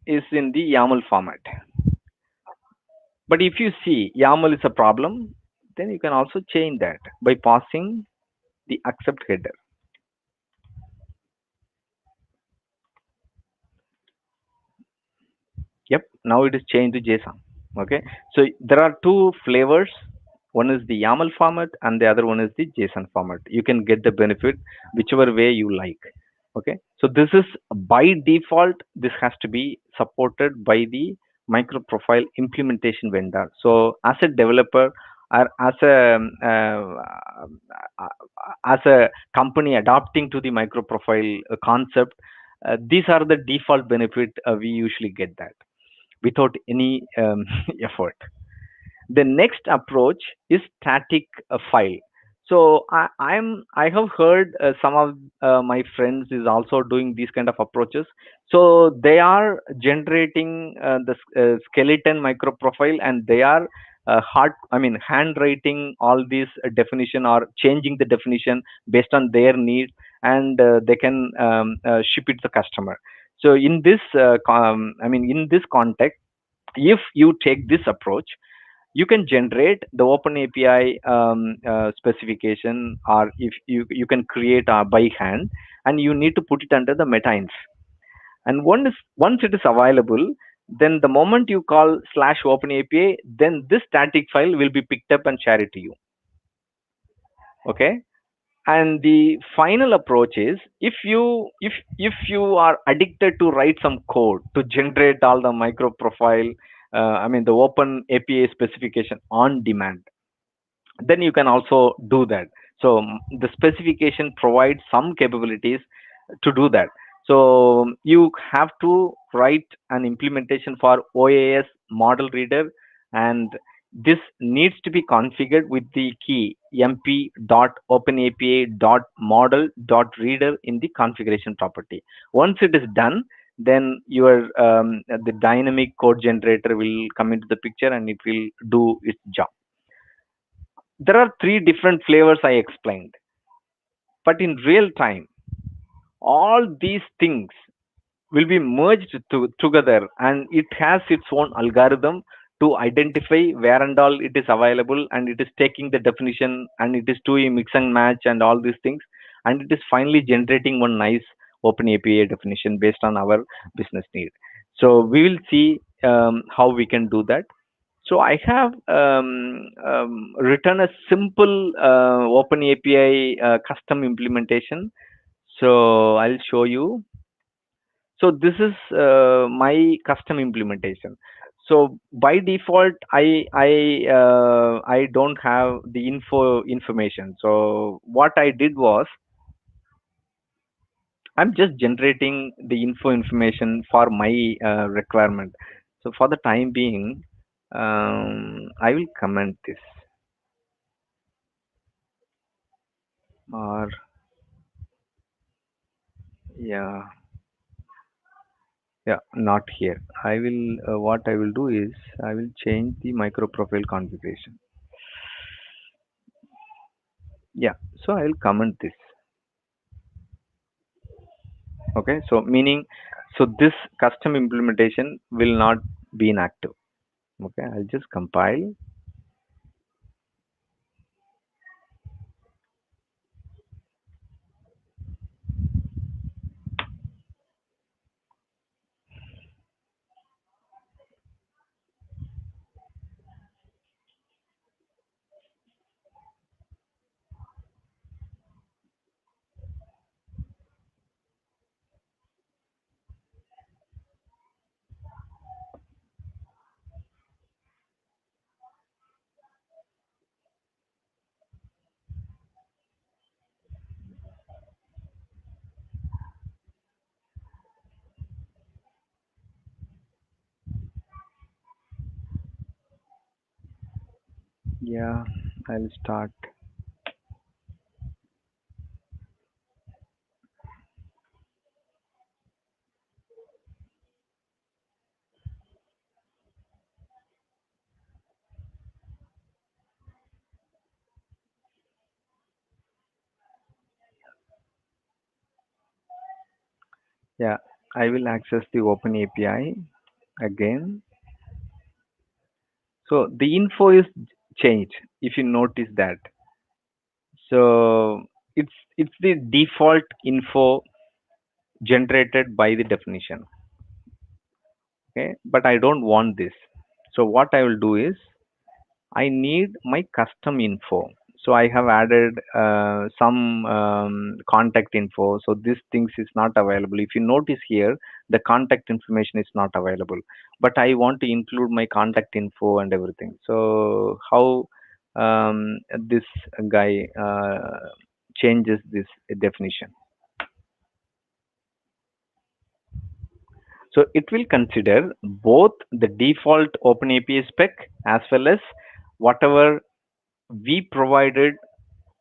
is in the YAML format. But if you see YAML is a problem, then you can also change that by passing the accept header. Yep, now it is changed to JSON. Okay, so there are two flavors. One is the YAML format and the other one is the JSON format. You can get the benefit whichever way you like. Okay, so this is by default, this has to be supported by the micro profile implementation vendor. So as a developer or as a company adapting to the micro profile concept, these are the default benefit we usually get that without any effort. The next approach is static file. So I have heard some of my friends is also doing these kind of approaches. So they are generating the skeleton micro profile, and they are handwriting all these definition or changing the definition based on their needs, and they can ship it to the customer. So in this in this context, if you take this approach, you can generate the open API specification, or if you can create by hand, and you need to put it under the meta-inf. And once it is available, then the moment you call slash open API, then this static file will be picked up and shared to you. Okay. And the final approach is, if you are addicted to write some code to generate all the micro profile, the open API specification on demand, then you can also do that. So the specification provides some capabilities to do that. So you have to write an implementation for OAS model reader, and this needs to be configured with the key mp.openapi.model.reader in the configuration property. Once it is done, then your the dynamic code generator will come into the picture, and it will do its job. There are three different flavors I explained, but in real time, all these things will be merged together, and it has its own algorithm to identify where and all it is available, and it is taking the definition, and it is doing mix and match and all these things, and it is finally generating one nice open API definition based on our business need. So we will see how we can do that. So I have written a simple open API custom implementation. So I'll show you. So this is my custom implementation. So by default, I don't have the information. So what I did was, I'm just generating the information for my requirement. So for the time being, I will comment this, or yeah, yeah, not here. I will what I will do is, I will change the micro profile configuration. Yeah, so I will comment this. Okay, so meaning, so this custom implementation will not be inactive. Okay, I'll just compile. Yeah, I'll start. Yeah, I will access the open API again. So the info is changed, if you notice that. So it's the default info generated by the definition. Okay, but I don't want this. So what I will do is, I need my custom info. So I have added some contact info. So this things is not available. If you notice here, the contact information is not available, but I want to include my contact info and everything. So how this guy changes this definition? So it will consider both the default OpenAPI spec as well as whatever we provided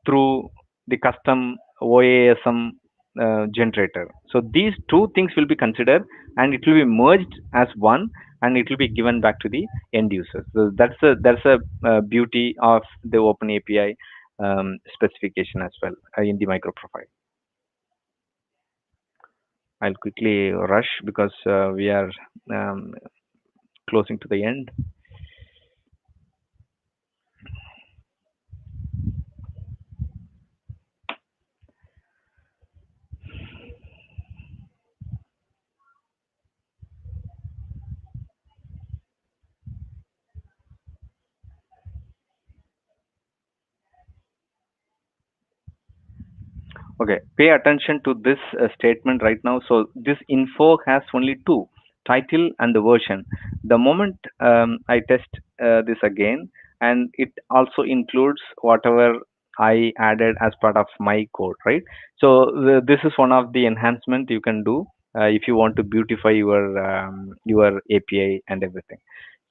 through the custom OASM generator. So these two things will be considered, and it will be merged as one, and it will be given back to the end users. So that's a beauty of the Open API specification as well in the micro profile. I'll quickly rush because we are um, closing to the end. Okay, pay attention to this statement right now. So this info has only two, title and the version. The moment I test this again, and it also includes whatever I added as part of my code, right? So this is one of the enhancement you can do if you want to beautify your API and everything.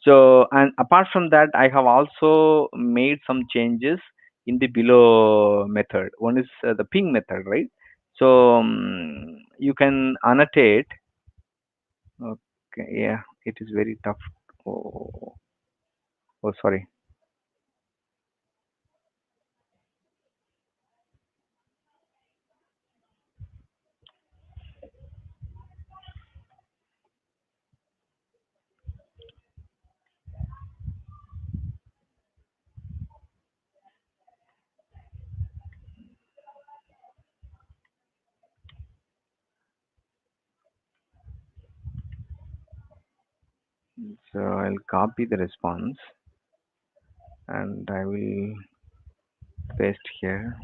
So, and apart from that, I have also made some changes in the below method. One is the ping method, right? So you can annotate. Okay, yeah, it is very tough. Oh, oh, sorry. So I'll copy the response and I will paste here.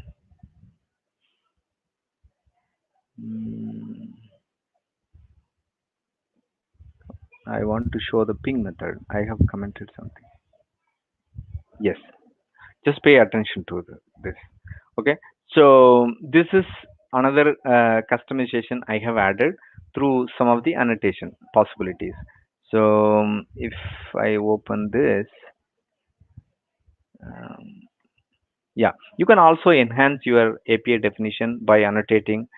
Mm, I want to show the ping method. I have commented something. Yes, just pay attention to this. Okay, so this is another customization I have added through some of the annotation possibilities. So if I open this, um, yeah, you can also enhance your API definition by annotating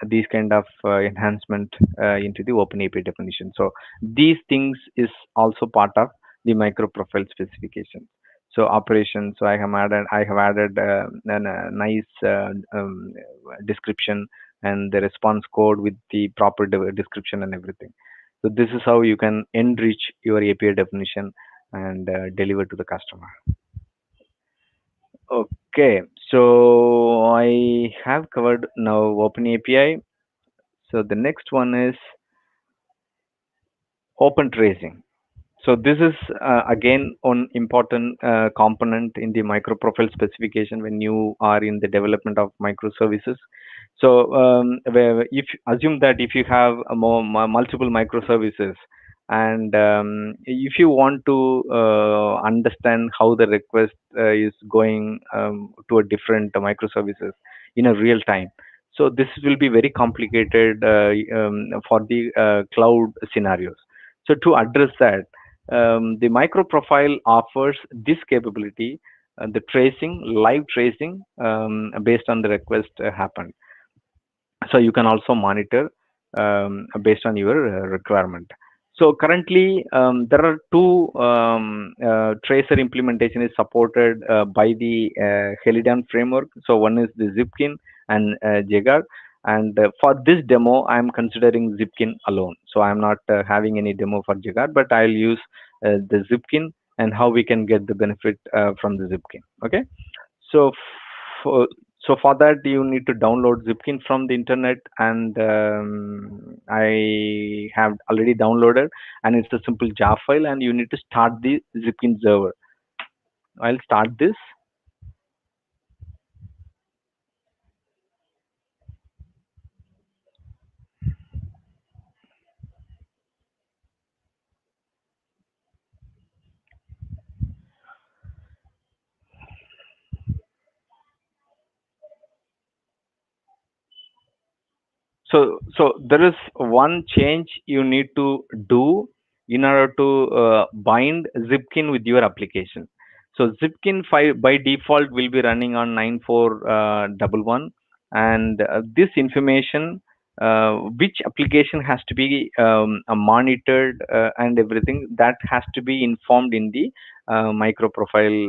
these kind of enhancement into the Open API definition. So these things is also part of the micro profile specification. So operations. So I have added a nice description and the response code with the proper description and everything. So this is how you can enrich your API definition and deliver to the customer. Okay, so I have covered now Open API. So the next one is Open Tracing. So this is again one important component in the micro profile specification when you are in the development of microservices. So where if assume that if you have a multiple microservices, and if you want to understand how the request is going to a different microservices in a real time, so this will be very complicated for the cloud scenarios. So to address that, the micro profile offers this capability, the tracing, live tracing based on the request happened. So you can also monitor based on your requirement. So currently there are two tracer implementation is supported by the Helidan framework. So one is the Zipkin and Jaeger. And for this demo, I'm considering Zipkin alone. So I'm not having any demo for Jaeger, but I'll use the Zipkin and how we can get the benefit from the Zipkin. Okay. So for, so for that you need to download Zipkin from the internet, and I have already downloaded, and it's a simple jar file, and you need to start the Zipkin server. I'll start this. So there is one change you need to do in order to bind Zipkin with your application. So Zipkin 5 by default will be running on 9411, and this information, which application has to be monitored and everything, that has to be informed in the micro profile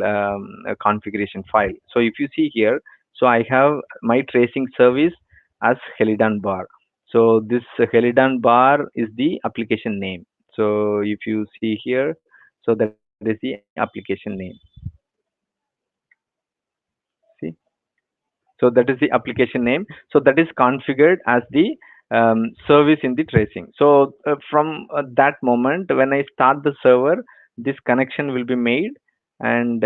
configuration file. So if you see here, so I have my tracing service as Helidan bar. So this Helidan bar is the application name. So if you see here, so that is the application name. See, so that is the application name. So that is configured as the service in the tracing. So from that moment, when I start the server, this connection will be made, and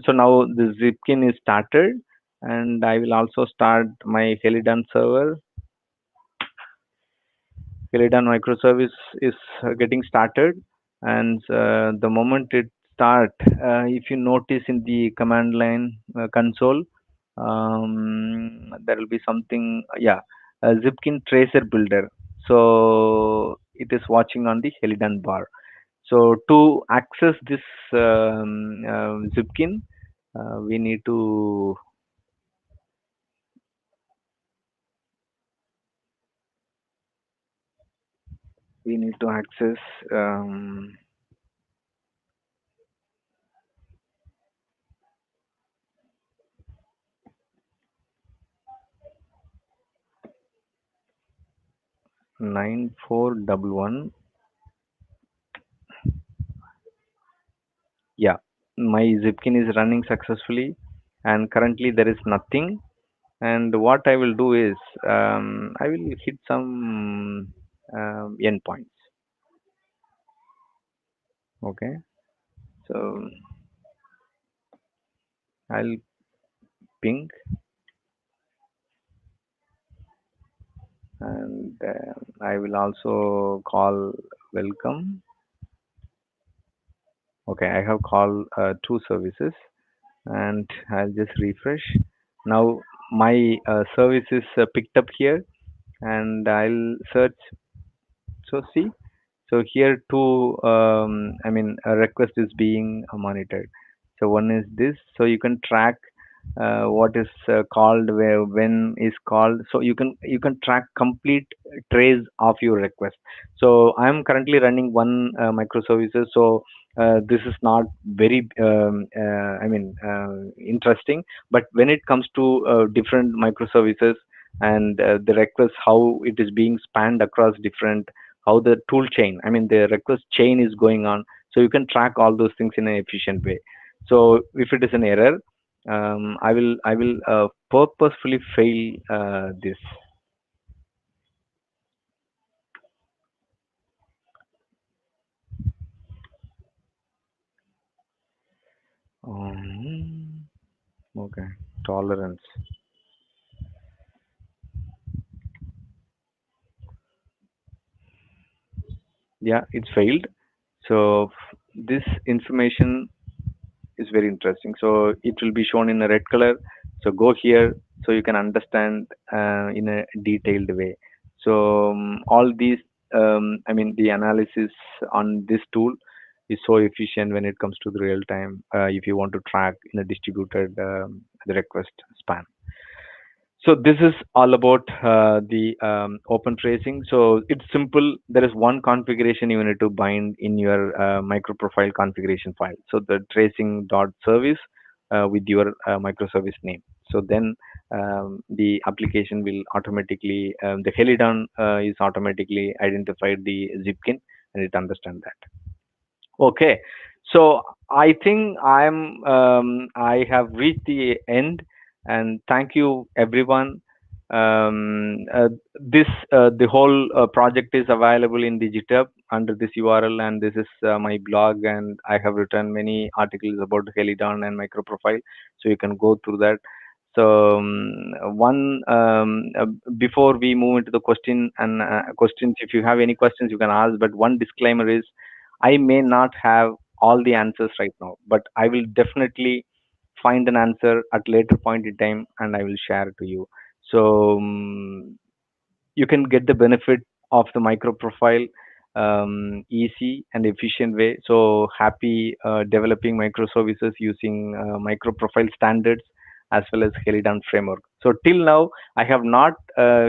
so now the Zipkin is started, and I will also start my Helidan server. Helidan microservice is getting started, and the moment it start, if you notice in the command line console, there will be something, yeah, Zipkin tracer builder. So it is watching on the Helidan bar. So to access this Zipkin, we need to access 9411. Yeah, my Zipkin is running successfully, and currently there is nothing. And what I will do is, I will hit some endpoints. Okay, so I'll ping, and I will also call welcome. Okay, I have called two services, and I'll just refresh. Now my service is picked up here, and I'll search. So see, so here two, I mean, a request is being monitored. So one is this, so you can track what is called, where, when is called. So you can track complete trace of your request. So I am currently running one microservices. So this is not very, I mean, interesting. But when it comes to different microservices and the request, how it is being spanned across different, how the tool chain, I mean the request chain is going on, so you can track all those things in an efficient way. So if it is an error, I will purposefully fail this. um, okay, tolerance. Yeah, it's failed. So this information is very interesting. So it will be shown in a red color. So go here so you can understand in a detailed way. So all these, I mean, the analysis on this tool is so efficient when it comes to the real time. If you want to track in a distributed the request span. So this is all about the open tracing. So it's simple. There is one configuration you need to bind in your micro profile configuration file. So the tracing dot service with your microservice name. So then the application will automatically, the Helidan is automatically identified the Zipkin, and it understand that. Okay, so I think I have reached the end, and thank you everyone. This the whole project is available in the GitHub under this URL, and this is my blog, and I have written many articles about Helidan and microprofile, so you can go through that. So one before we move into the question and questions, if you have any questions, you can ask. But one disclaimer is, I may not have all the answers right now, but I will definitely find an answer at later point in time, and I will share it to you. So you can get the benefit of the micro profile easy and efficient way. So happy developing microservices using microprofile standards as well as Helidan framework. So till now, I have not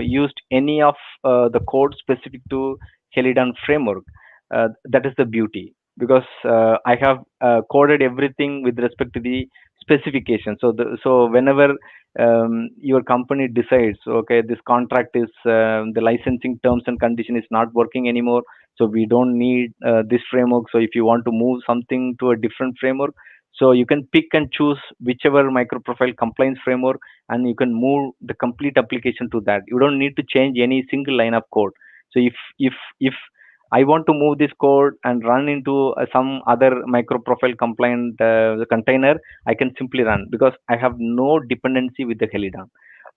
used any of the code specific to Helidan framework. That is the beauty, because I have coded everything with respect to the specification. So whenever your company decides, okay, this contract is the licensing terms and condition is not working anymore, so we don't need this framework. So if you want to move something to a different framework, so you can pick and choose whichever microprofile compliance framework, and you can move the complete application to that. You don't need to change any single line of code. So if I want to move this code and run into some other microprofile compliant container, I can simply run because I have no dependency with the Helidan.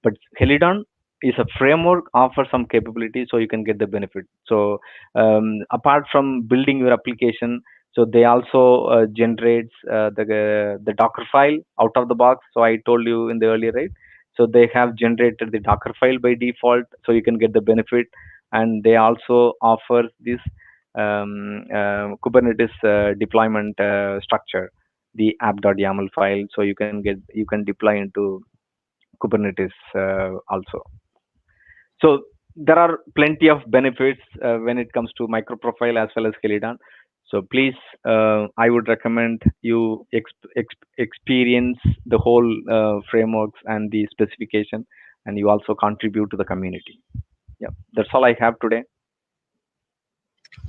But Helidan is a framework, offers some capability, so you can get the benefit. So apart from building your application, so they also generates the Docker file out of the box. So I told you in the earlier, right? So they have generated the Docker file by default, so you can get the benefit. And they also offer this Kubernetes deployment structure, the app.yaml file, so you can deploy into Kubernetes also. So there are plenty of benefits when it comes to microprofile as well as Helidan. So please, I would recommend you experience the whole frameworks and the specification, and you also contribute to the community. Yeah, that's all I have today.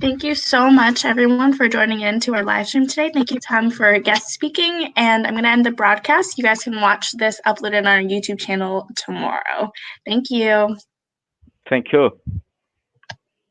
Thank you so much, everyone, for joining in to our live stream today. Thank you, Tom, for guest speaking. And I'm going to end the broadcast. You guys can watch this uploaded on our YouTube channel tomorrow. Thank you. Thank you.